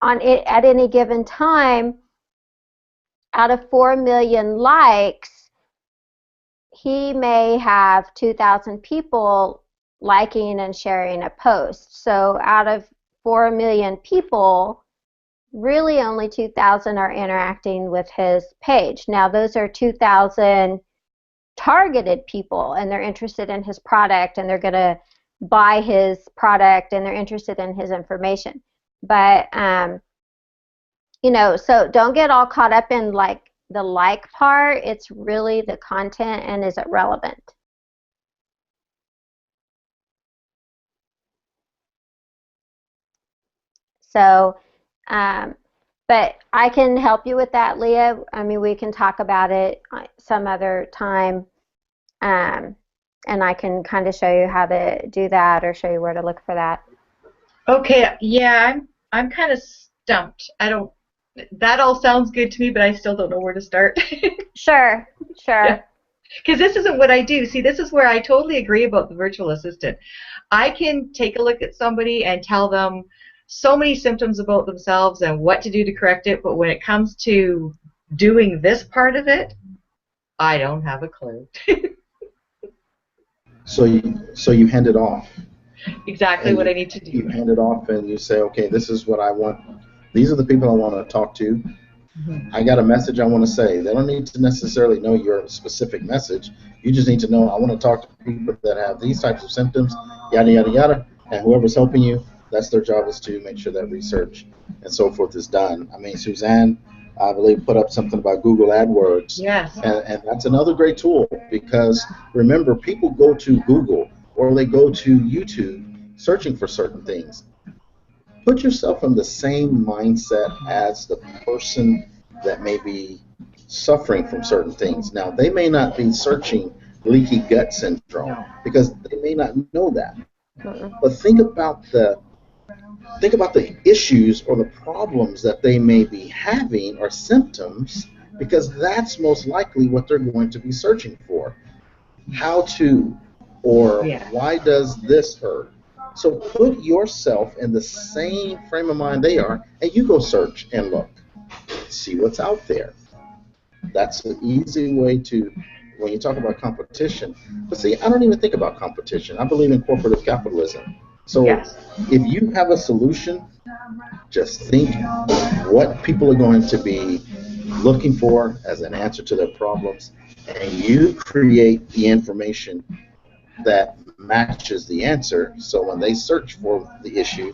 at any given time, out of 4 million likes, he may have 2,000 people liking and sharing a post. So out of 4 million people, really only 2,000 are interacting with his page. Now, those are 2,000 targeted people, and they're interested in his product, and they're going to buy his product, and they're interested in his information. But, so don't get all caught up in like the like part. It's really the content, and is it relevant? So, but I can help you with that, Leah. I mean, we can talk about it some other time, and I can kind of show you how to do that or show you where to look for that. Okay, yeah, I'm kind of stumped. That all sounds good to me, but I still don't know where to start. Sure. Because this isn't what I do. See, this is where I totally agree about the virtual assistant. I can take a look at somebody and tell them so many symptoms about themselves and what to do to correct it, but when it comes to doing this part of it, I don't have a clue. So you hand it off. Exactly what I need to do. You hand it off and you say, okay, this is what I want. These are the people I want to talk to. Mm-hmm. I got a message I want to say. They don't need to necessarily know your specific message. You just need to know I want to talk to people that have these types of symptoms, yada, yada, yada. And whoever's helping you, that's their job, is to make sure that research and so forth is done. I mean, Suzanne, I believe, put up something about Google AdWords. Yes. And that's another great tool, because remember, people go to Google or they go to YouTube searching for certain things. Put yourself in the same mindset as the person that may be suffering from certain things. Now, they may not be searching leaky gut syndrome because they may not know that. But think about the issues or the problems that they may be having or symptoms, because that's most likely what they're going to be searching for. How to, or why does this hurt? So put yourself in the same frame of mind they are, and you go search and look. See what's out there. That's an easy way to, when you talk about competition. But see, I don't even think about competition. I believe in corporate capitalism. So if you have a solution, just think what people are going to be looking for as an answer to their problems, and you create the information that matches the answer. So when they search for the issue,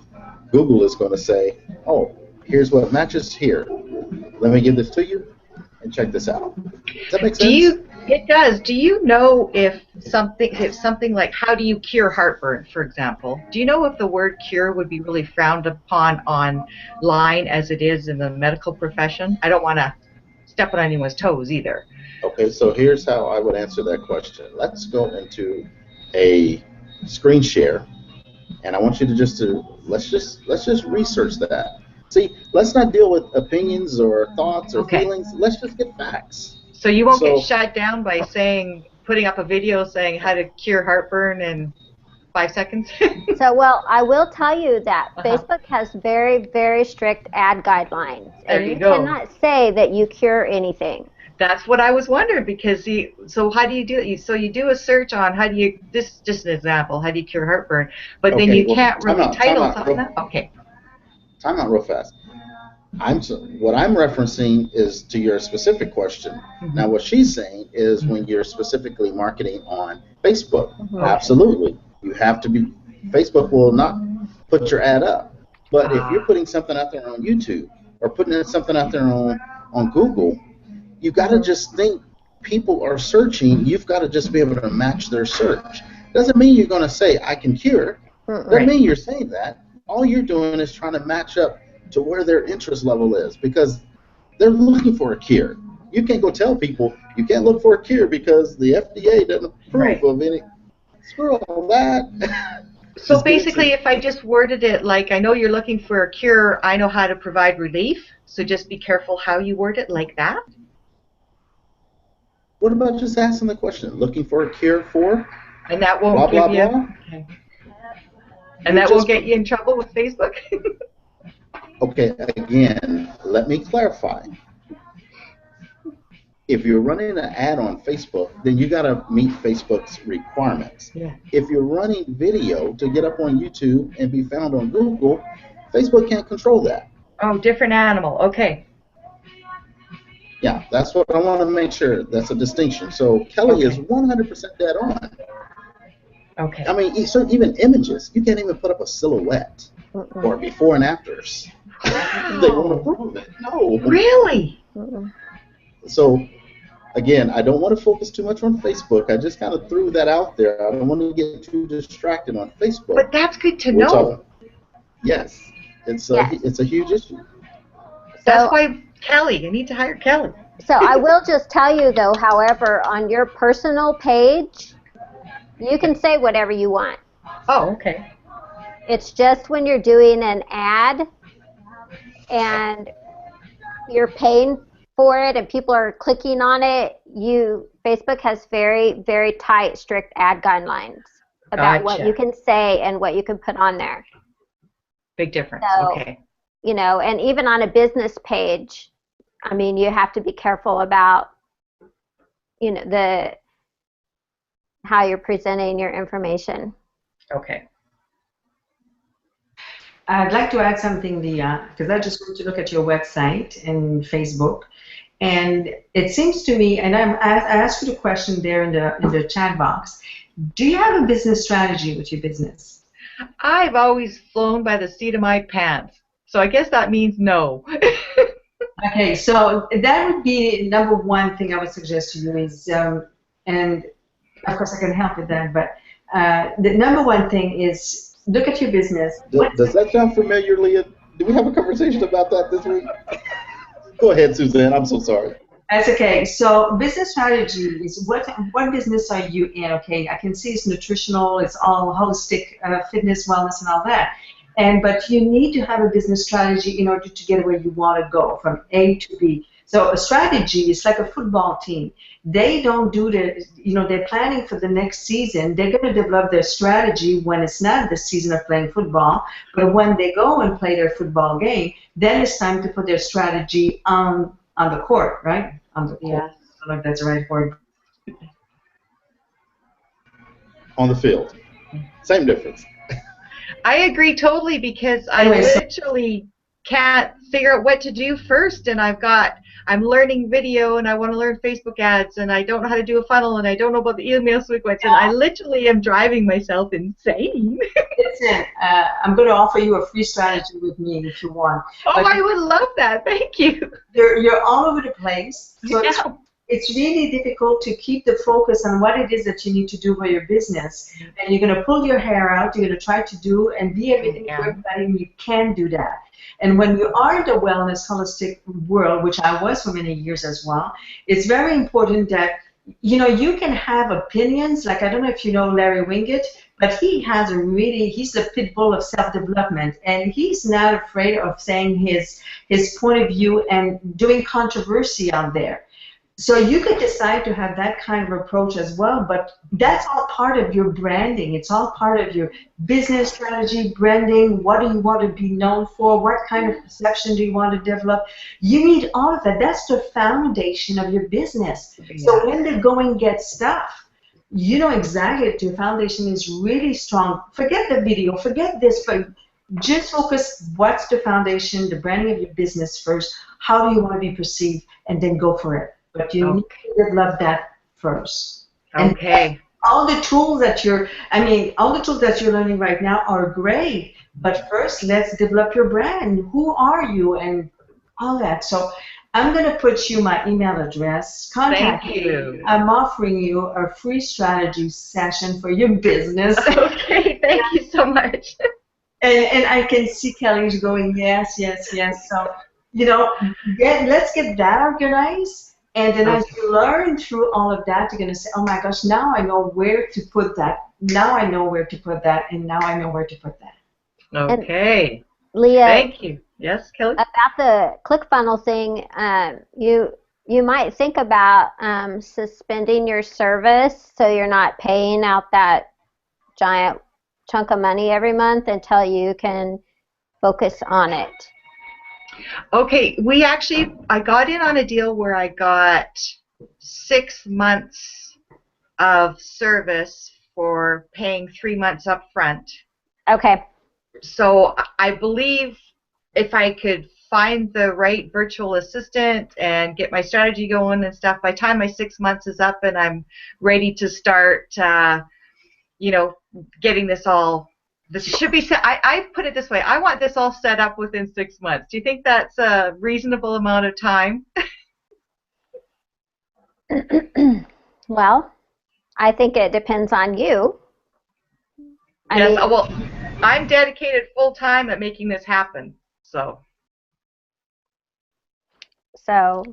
Google is going to say, oh, here's what matches here. Let me give this to you and check this out. Does that make sense? It does. Do you know if something like how do you cure heartburn, for example, do you know if the word cure would be really frowned upon online as it is in the medical profession? I don't want to step on anyone's toes either. Okay, so here's how I would answer that question. Let's go into a screen share, and I want you to let's just research that. See, let's not deal with opinions or thoughts or feelings. Let's just get facts. So you won't get shut down by putting up a video saying how to cure heartburn in 5 seconds? So, well, I will tell you that Facebook has very, very strict ad guidelines. There and you go. Cannot say that you cure anything. That's what I was wondering, because so how do you do it? So you do a search on this is just an example, how do you cure heartburn, but then you can't really title something up. Okay. Time out real fast. What I'm referencing is to your specific question. Mm-hmm. Now, what she's saying is when you're specifically marketing on Facebook, absolutely. You have to be, Facebook will not put your ad up. But if you're putting something out there on YouTube or putting something out there on Google, you got to just think people are searching. You've got to just be able to match their search. Doesn't mean you're going to say, I can cure. Doesn't mean you're saying that. All you're doing is trying to match up to where their interest level is, because they're looking for a cure. You can't go tell people you can't look for a cure because the FDA doesn't approve of any. Screw all that. So basically, if I just worded it like, I know you're looking for a cure, I know how to provide relief, so just be careful how you word it, like that? What about just asking the question, looking for a cure for? And that won't blah, give blah, you... blah? Okay. And that won't get you in trouble with Facebook? Okay, again, let me clarify. If you're running an ad on Facebook, then you got to meet Facebook's requirements. Yeah. If you're running video to get up on YouTube and be found on Google, Facebook can't control that. Oh, different animal. Okay. Yeah, that's what I want to make sure. That's a distinction. So Kelly is 100% dead on. Okay. I mean, even images, you can't even put up a silhouette or before and afters. They won't approve it. No. Really? So, again, I don't want to focus too much on Facebook. I just kind of threw that out there. I don't want to get too distracted on Facebook. But that's good to know. Yes, it's a huge issue. That's why Kelly, I need to hire Kelly. So I will just tell you, though, however, on your personal page, you can say whatever you want. Oh, okay. It's just when you're doing an ad and you're paying for it and people are clicking on it, Facebook has very, very tight, strict ad guidelines about what you can say and what you can put on there. Big difference. So, okay. You know, and even on a business page, I mean, you have to be careful about, you know, how you're presenting your information. Okay. I'd like to add something, Leah, because I just went to look at your website and Facebook, and it seems to me, and I asked you the question there in the chat box. Do you have a business strategy with your business? I've always flown by the seat of my pants, so I guess that means no. Okay, so that would be number one thing I would suggest to you is, and of course I can help with that, but the number one thing is look at your business. Does that sound familiar, Leah? Did we have a conversation about that this week? Go ahead, Suzanne. I'm so sorry. That's okay. So business strategy is what business are you in? Okay, I can see it's nutritional, it's all holistic, fitness, wellness, and all that. But you need to have a business strategy in order to get where you want to go from A to B. So a strategy is like a football team. They don't do they're planning for the next season. They're going to develop their strategy when it's not the season of playing football. But when they go and play their football game, then it's time to put their strategy on the court, right? On the court. Yes. I don't know if that's the right word. On the field. Same difference. I agree totally, because I literally can't figure out what to do first, and I'm learning video, and I want to learn Facebook ads, and I don't know how to do a funnel, and I don't know about the email sequence, and I literally am driving myself insane. Listen, I'm going to offer you a free strategy with me if you want. Oh, I would love that. Thank you. You're all over the place. So it's really difficult to keep the focus on what it is that you need to do for your business. And you're going to pull your hair out, you're going to try to do and be everything to everybody, and you can do that. And when you are in the wellness holistic world, which I was for many years as well, it's very important that, you know, you can have opinions. Like, I don't know if you know Larry Winget, but he's the pit bull of self-development, and he's not afraid of saying his point of view and doing controversy out there. So you could decide to have that kind of approach as well, but that's all part of your branding. It's all part of your business strategy, branding. What do you want to be known for? What kind of perception do you want to develop? You need all of that. That's the foundation of your business. Yeah. So when the going gets tough, you know exactly that your foundation is really strong. Forget the video, forget this, but just focus what's the foundation, the branding of your business first. How do you want to be perceived? And then go for it. But you need to develop that first. Okay. And all the tools that you're learning right now are great. But first, let's develop your brand. Who are you? And all that. So I'm going to put you my email address. Contact me. I'm offering you a free strategy session for your business. Okay. Thank you so much. And I can see Kelly's going, yes, yes, yes. So, you know, let's get that organized. And then as you learn through all of that, you're going to say, oh my gosh, now I know where to put that. Now I know where to put that. And now I know where to put that. Okay. And Leah, thank you. Yes, Kelly? About the ClickFunnels thing, you might think about suspending your service so you're not paying out that giant chunk of money every month until you can focus on it. Okay, I got in on a deal where I got 6 months of service for paying 3 months up front. Okay. So I believe if I could find the right virtual assistant and get my strategy going and stuff, by the time my 6 months is up and I'm ready to start, you know, getting this all. This should be set. I put it this way. I want this all set up within 6 months. Do you think that's a reasonable amount of time? Well, I think it depends on you. Yes. Well, I'm dedicated full time at making this happen. So. Well,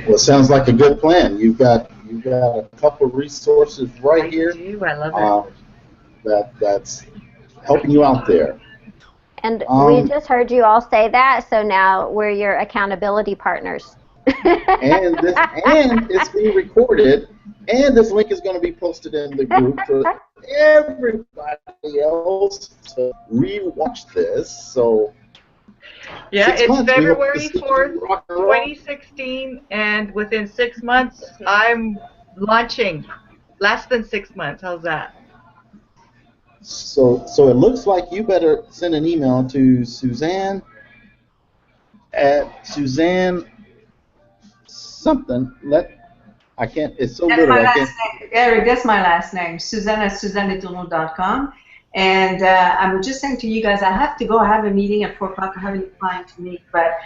it sounds like a good plan. You've got a couple resources right here. I love it. That's helping you out there. And we just heard you all say that, so now we're your accountability partners. and it's being recorded, and this link is going to be posted in the group for everybody else to re-watch this. So yeah, it's February 4th, 2016, and within 6 months I'm launching. Less than 6 months. How's that? So it looks like you better send an email to Suzanne at Suzanne something. I can't. It's so little. I can't. Eric, that's my last name. Suzanne at SuzanneDetourneau.com. And I'm just saying to you guys, I have to go. I have a meeting at 4 o'clock. I have a client to meet, but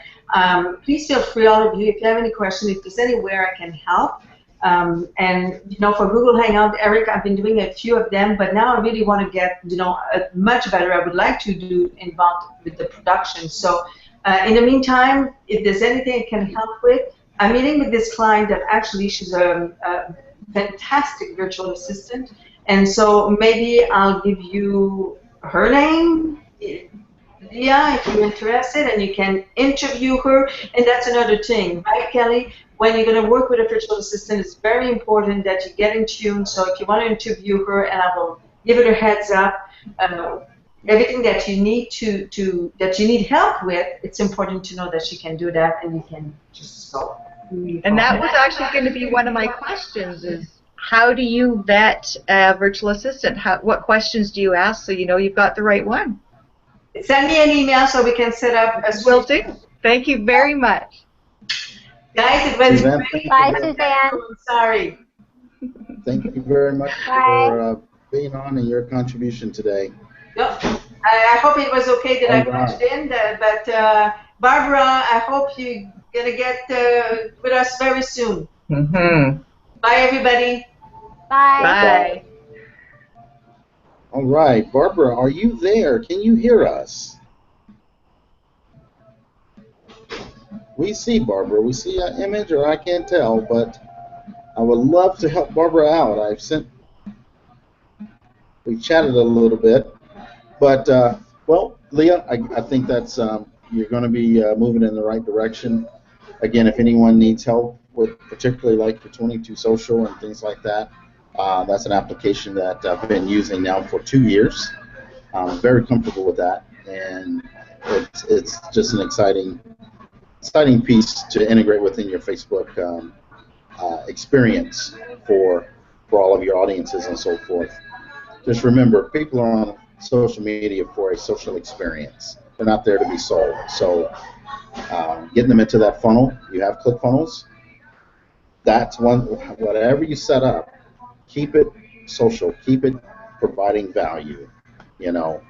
please feel free, all of you, if you have any questions, if there's anywhere I can help. And you know, for Google Hangout, Eric, I've been doing a few of them, but now I really want to get, you know, much better. I would like to do involved with the production. So in the meantime, if there's anything I can help with, I'm meeting with this client that actually she's a fantastic virtual assistant, and so maybe I'll give you her name, Leah, if you're interested, and you can interview her. And that's another thing, right, Kelly? When you're going to work with a virtual assistant, it's very important that you get in tune. So if you want to interview her, and I will give it a heads up, everything that you need that you need help with, it's important to know that she can do that, and you can just go. And that was actually going to be one of my questions: is how do you vet a virtual assistant? What questions do you ask so you know you've got the right one? Send me an email so we can set up a will do. Thank you very much. Guys, it was Suzanne, great. Bye, Suzanne. I'm sorry. Thank you very much for being on and your contribution today. Yep. I hope it was okay that I pushed in, but Barbara, I hope you're going to get with us very soon. Mm-hmm. Bye, everybody. Bye. Bye. All right, Barbara, are you there? Can you hear us? We see Barbara. We see an image, or I can't tell, but I would love to help Barbara out. We chatted a little bit, but well, Leah, I think that's you're going to be moving in the right direction. Again, if anyone needs help with particularly like the 22 social and things like that, that's an application that I've been using now for 2 years. I'm very comfortable with that, and it's just an exciting piece to integrate within your Facebook experience for all of your audiences and so forth. Just remember, people are on social media for a social experience. They're not there to be sold. So getting them into that funnel, you have ClickFunnels. That's one, whatever you set up, keep it social, keep it providing value. You know,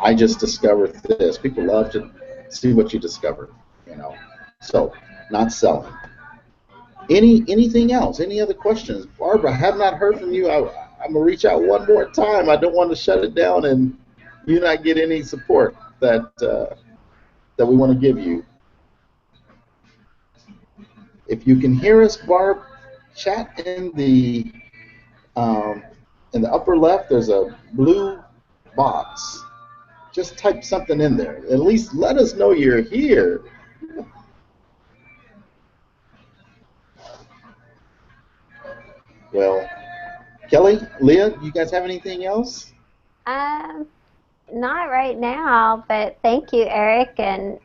I just discovered this. People love to see what you discovered, you know. So, not selling. Anything else? Any other questions? Barbara, I have not heard from you. I'm gonna reach out one more time. I don't want to shut it down and you not get any support that that we want to give you. If you can hear us, Barb, chat in the upper left. There's a blue box. Just type something in there. At least let us know you're here. Well, Kelly, Leah, you guys have anything else? Um, Not right now, but thank you, Eric. And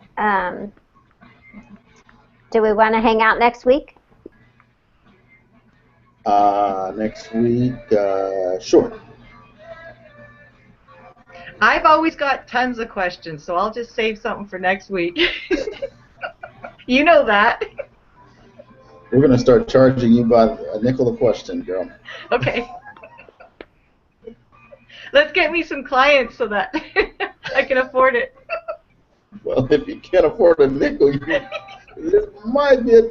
do we want to hang out next week? Next week, sure. I've always got tons of questions, so I'll just save something for next week. You know that. We're going to start charging you by a nickel a question, girl. Okay. Let's get me some clients so that I can afford it. Well, if you can't afford a nickel, it might be a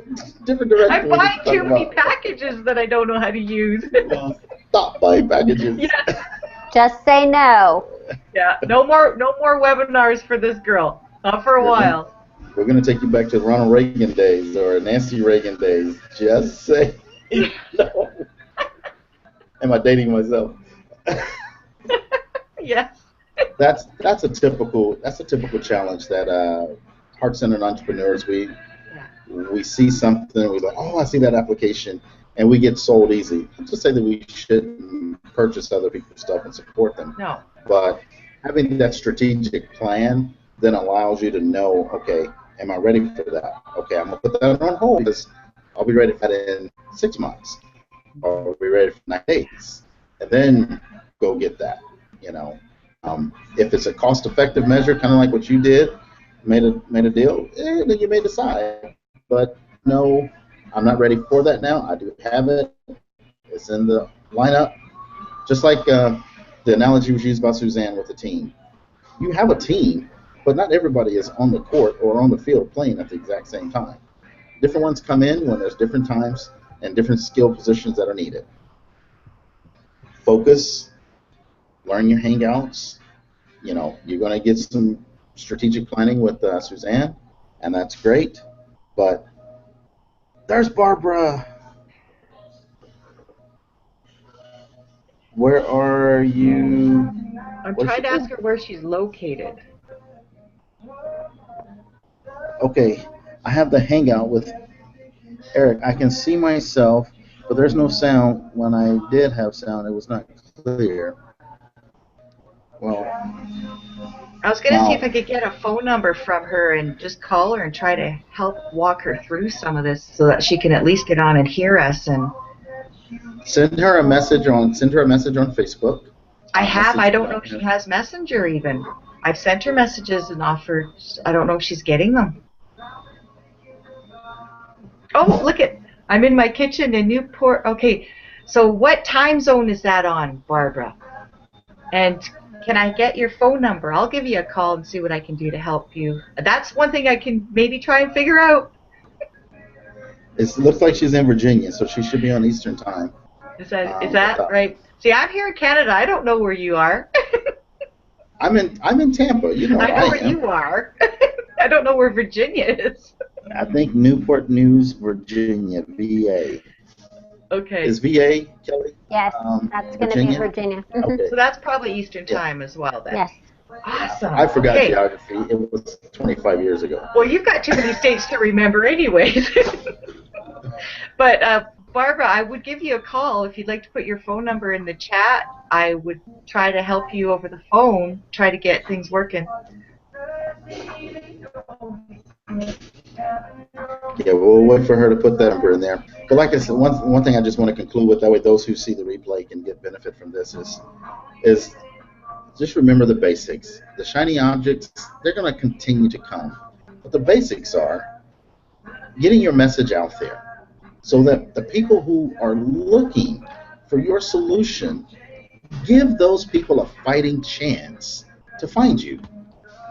different direction. I'm buying too many packages that I don't know how to use. Well, stop buying packages. Yeah. Just say no. Yeah. No more webinars for this girl. Not for a while. We're going to take you back to Ronald Reagan days or Nancy Reagan days. Just say no. Am I dating myself? Yes. That's a typical challenge that heart-centered entrepreneurs we see something, we go, oh, I see that application, and we get sold easy. Not to say that we shouldn't purchase other people's stuff and support them. No. But having that strategic plan then allows you to know, okay, am I ready for that? Okay, I'm gonna put that on hold because I'll be ready for that in 6 months, or I'll be ready for 9 days, and then go get that. You know, if it's a cost-effective measure, kind of like what you did, made a deal, then you may decide. But no, I'm not ready for that now. I do have it. It's in the lineup. Just like the analogy was used by Suzanne with the team. You have a team, but not everybody is on the court or on the field playing at the exact same time. Different ones come in when there's different times and different skill positions that are needed. Focus, learn your hangouts. You know, you're going to get some strategic planning with Suzanne, and that's great. But there's Barbara. Where are you? I'm trying to ask her where she's located. Okay, I have the hangout with Eric. I can see myself, but there's no sound. When I did have sound, it was not clear. Well, I was going to see if I could get a phone number from her and just call her and try to help walk her through some of this so that she can at least get on and hear us. And send her a message on Facebook. I have. I don't know if she has Messenger even. I've sent her messages and offered. I don't know if she's getting them. Oh, look it. I'm in my kitchen in Newport. Okay, so what time zone is that on, Barbara? And can I get your phone number? I'll give you a call and see what I can do to help you. That's one thing I can maybe try and figure out. It looks like she's in Virginia, so she should be on Eastern time. Is that right? See, I'm here in Canada. I don't know where you are. I'm in Tampa. You know where I know I where am. you are. I don't know where Virginia is. I think Newport News, Virginia, VA. Okay. Is VA, Kelly? Yes, that's going to be Virginia. Okay. So that's probably Eastern time as well then. Yes. Awesome. I forgot geography. It was 25 years ago. Well, you've got too many states to remember anyways. But Barbara, I would give you a call if you'd like to put your phone number in the chat. I would try to help you over the phone, try to get things working. Yeah, we'll wait for her to put that number in there. But like I said, one thing I just want to conclude with, that way those who see the replay can get benefit from this, is just remember the basics. The shiny objects, they're going to continue to come. But the basics are getting your message out there so that the people who are looking for your solution, give those people a fighting chance to find you.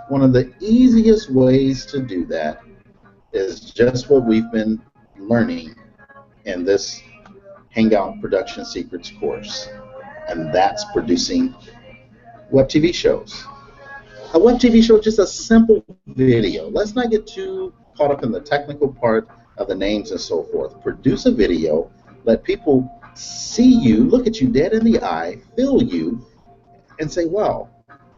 One of the easiest ways to do that is just what we've been learning in this Hangout Production Secrets course, and that's producing web TV shows. A web TV show is just a simple video. Let's not get too caught up in the technical part of the names and so forth. Produce a video, let people see you, look at you dead in the eye, feel you, and say, wow,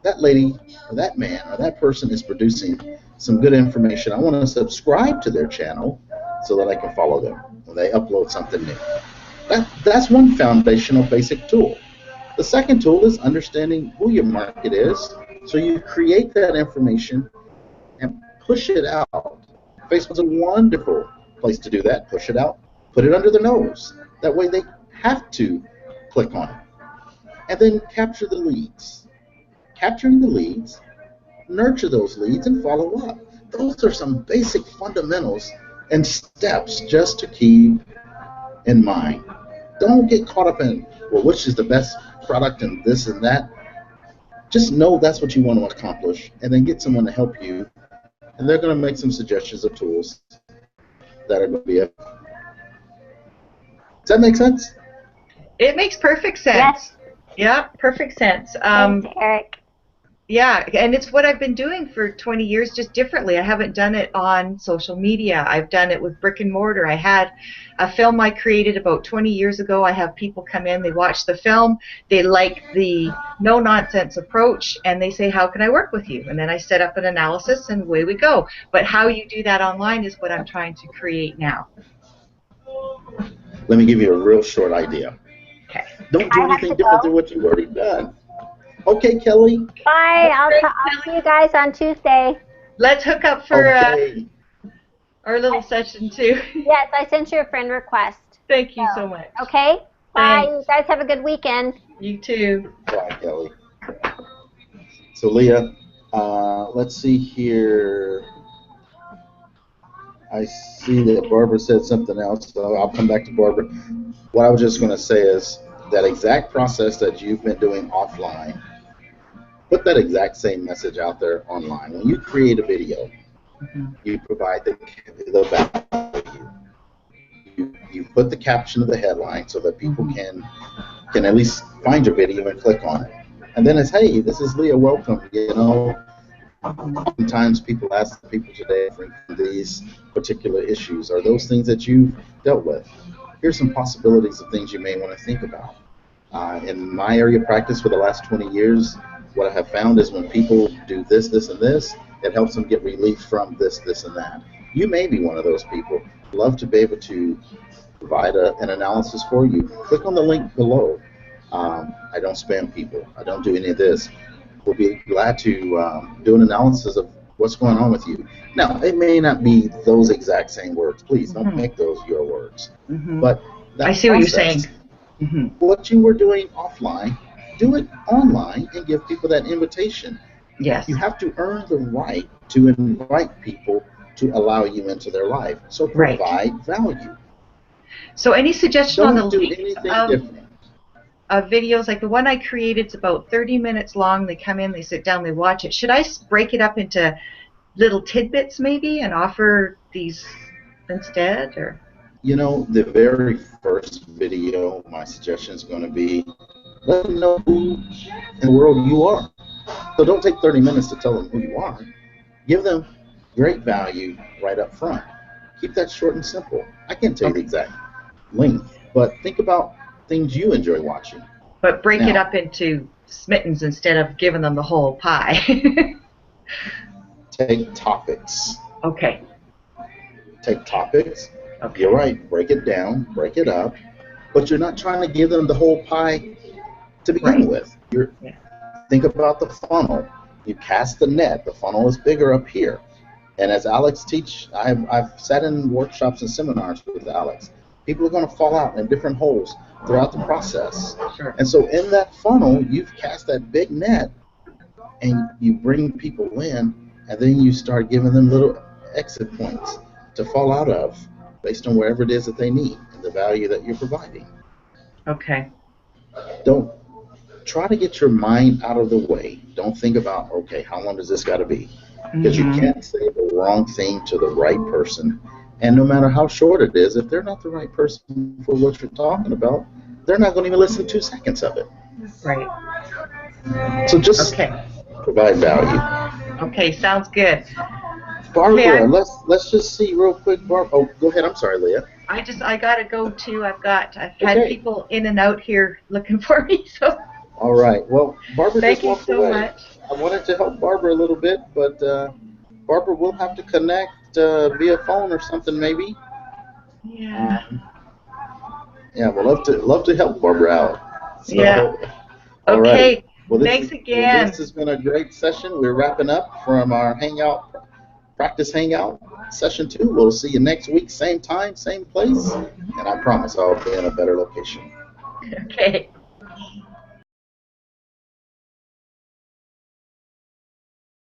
that lady or that man or that person is producing some good information. I want to subscribe to their channel so that I can follow them when they upload something new. That's one foundational basic tool. The second tool is understanding who your market is, so you create that information and push it out. Facebook's a wonderful place to do that. Push it out, put it under their nose. That way they have to click on it. And then capture the leads. Capturing the leads, nurture those leads, and follow up. Those are some basic fundamentals and steps just to keep in mind. Don't get caught up in, well, which is the best product and this and that. Just know that's what you want to accomplish, and then get someone to help you, and they're going to make some suggestions of tools that are going to be up. Does that make sense? It makes perfect sense. Yes. Yeah, perfect sense. Thanks, Eric. Yeah, and it's what I've been doing for 20 years, just differently. I haven't done it on social media. I've done it with brick and mortar. I had a film I created about 20 years ago. I have people come in, they watch the film, they like the no-nonsense approach, and they say, how can I work with you? And then I set up an analysis, and away we go. But how you do that online is what I'm trying to create now. Let me give you a real short idea. Okay. Don't do anything different than what you've already done. Okay, Kelly. Bye. I'll see you guys on Tuesday. Let's hook up for our little session too. Yes, I sent you a friend request. Thank you so much. Okay. Bye. Thanks. You guys have a good weekend. You too. Bye, Kelly. So, Leah, let's see here. I see that Barbara said something else, so I'll come back to Barbara. What I was just going to say is that exact process that you've been doing offline, put that exact same message out there online. When you create a video, you provide the value. You put the caption of the headline so that people can at least find your video and click on it. And then it's, hey, this is Leah, welcome. You know, oftentimes people ask people today for these particular issues. Are those things that you've dealt with? Here's some possibilities of things you may want to think about. In my area of practice for the last 20 years, what I have found is when people do this, this, and this, it helps them get relief from this, this, and that. You may be one of those people. I'd love to be able to provide an analysis for you. Click on the link below. I don't spam people. I don't do any of this. We'll be glad to do an analysis of what's going on with you. Now, it may not be those exact same words. Please don't make those your words. But that I see what you're process, saying. What you were doing offline, do it online and give people that invitation. Yes. You have to earn the right to invite people to allow you into their life. So provide value. So any suggestion on the Don't do length anything different. of videos? Like the one I created is about 30 minutes long. They come in, they sit down, they watch it. Should I break it up into little tidbits maybe and offer these instead? Or You know, the very first video, my suggestion is going to be let them know who in the world you are. So don't take 30 minutes to tell them who you are. Give them great value right up front. Keep that short and simple. I can't tell you the Okay. exact length, but think about things you enjoy watching. But break it Now, up into smittens instead of giving them the whole pie. take topics. Okay. Take topics. Okay. You're right. Break it down, break it up. But you're not trying to give them the whole pie to begin Right. with. You're Yeah. think about the funnel. You cast the net. The funnel is bigger up here. And as Alex teach, I've sat in workshops and seminars with Alex. People are going to fall out in different holes throughout the process. Sure. And so in that funnel, you've cast that big net, and you bring people in, and then you start giving them little exit points to fall out of based on wherever it is that they need and the value that you're providing. Okay. Don't try to get your mind out of the way. Don't think about, okay, how long does this got to be? Because you can't say the wrong thing to the right person. And no matter how short it is, if they're not the right person for what you're talking about, they're not going to even listen to 2 seconds of it. Right. So just Okay. provide value. Okay. Sounds good. Barbara, Okay, let's just see real quick. Oh, go ahead. I'm sorry, Leah. I gotta go too. I've had Okay. people in and out here looking for me. So All right. Well, Barbara thank just you walked so away. much. I wanted to help Barbara a little bit, but Barbara, we'll have to connect via phone or something maybe. Yeah. Yeah, we'll love to help Barbara out. So, Yeah. all Okay. right. Well, Thanks again. this has been a great session. We're wrapping up from our practice hangout session 2. We'll see you next week, same time, same place, and I promise I'll be in a better location. Okay.